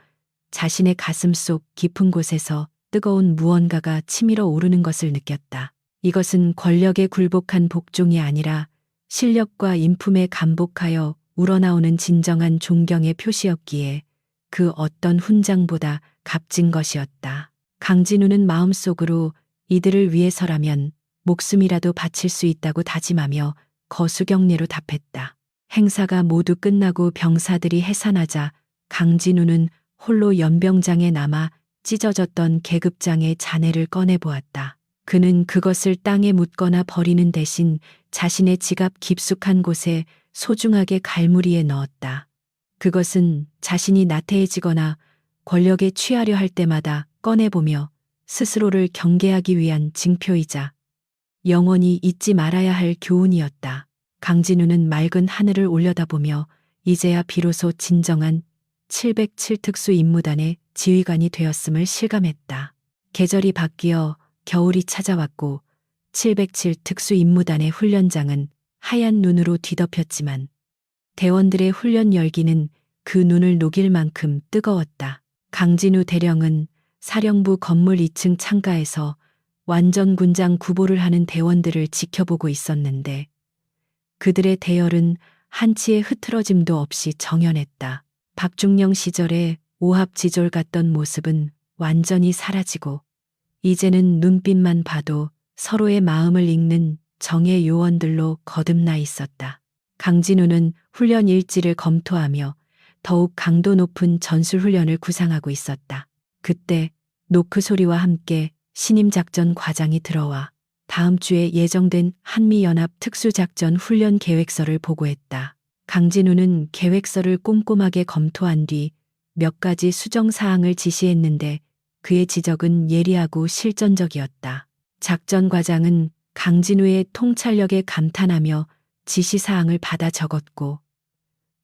자신의 가슴 속 깊은 곳에서 뜨거운 무언가가 치밀어 오르는 것을 느꼈다. 이것은 권력에 굴복한 복종이 아니라 실력과 인품에 감복하여 우러나오는 진정한 존경의 표시였기에 그 어떤 훈장보다 값진 것이었다. 강진우는 마음속으로 이들을 위해서라면 목숨이라도 바칠 수 있다고 다짐하며 거수경례로 답했다. 행사가 모두 끝나고 병사들이 해산하자 강진우는 홀로 연병장에 남아 찢어졌던 계급장의 잔해를 꺼내보았다. 그는 그것을 땅에 묻거나 버리는 대신 자신의 지갑 깊숙한 곳에 소중하게 갈무리에 넣었다. 그것은 자신이 나태해지거나 권력에 취하려 할 때마다 꺼내보며 스스로를 경계하기 위한 징표이자 영원히 잊지 말아야 할 교훈이었다. 강진우는 맑은 하늘을 올려다보며 이제야 비로소 진정한 707 특수 임무단의 지휘관이 되었음을 실감했다. 계절이 바뀌어 겨울이 찾아왔고 707 특수 임무단의 훈련장은 하얀 눈으로 뒤덮였지만 대원들의 훈련 열기는 그 눈을 녹일 만큼 뜨거웠다. 강진우 대령은 사령부 건물 2층 창가에서 완전 군장 구보를 하는 대원들을 지켜보고 있었는데 그들의 대열은 한치의 흐트러짐도 없이 정연했다. 박중령 시절의 오합지졸 같던 모습은 완전히 사라지고 이제는 눈빛만 봐도 서로의 마음을 읽는 정의 요원들로 거듭나 있었다. 강진우는 훈련 일지를 검토하며 더욱 강도 높은 전술훈련을 구상하고 있었다. 그때 노크 소리와 함께 신임작전 과장이 들어와 다음 주에 예정된 한미연합 특수작전 훈련 계획서를 보고했다. 강진우는 계획서를 꼼꼼하게 검토한 뒤 몇 가지 수정사항을 지시했는데 그의 지적은 예리하고 실전적이었다. 작전 과장은 강진우의 통찰력에 감탄하며 지시사항을 받아 적었고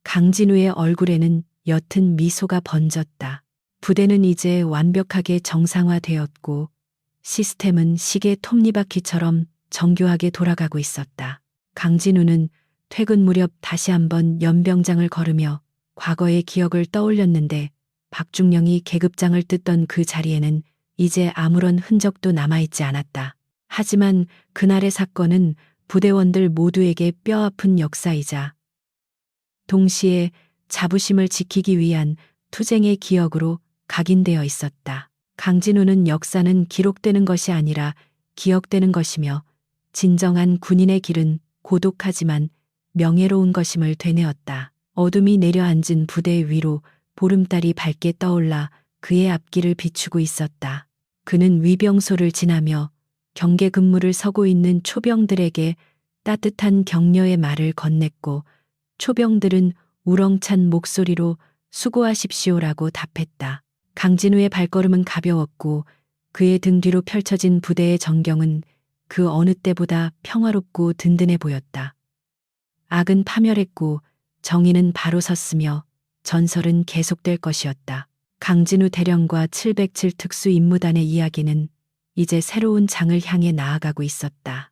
강진우의 얼굴에는 옅은 미소가 번졌다. 부대는 이제 완벽하게 정상화되었고 시스템은 시계 톱니바퀴처럼 정교하게 돌아가고 있었다. 강진우는 퇴근 무렵 다시 한번 연병장을 걸으며 과거의 기억을 떠올렸는데 박중령이 계급장을 뜯던 그 자리에는 이제 아무런 흔적도 남아있지 않았다. 하지만 그날의 사건은 부대원들 모두에게 뼈아픈 역사이자 동시에 자부심을 지키기 위한 투쟁의 기억으로 각인되어 있었다. 강진우는 역사는 기록되는 것이 아니라 기억되는 것이며 진정한 군인의 길은 고독하지만 명예로운 것임을 되뇌었다. 어둠이 내려앉은 부대 위로 보름달이 밝게 떠올라 그의 앞길을 비추고 있었다. 그는 위병소를 지나며 경계 근무를 서고 있는 초병들에게 따뜻한 격려의 말을 건넸고 초병들은 우렁찬 목소리로 수고하십시오라고 답했다. 강진우의 발걸음은 가벼웠고 그의 등 뒤로 펼쳐진 부대의 전경은 그 어느 때보다 평화롭고 든든해 보였다. 악은 파멸했고 정의는 바로 섰으며 전설은 계속될 것이었다. 강진우 대령과 707 특수 임무단의 이야기는 이제 새로운 장을 향해 나아가고 있었다.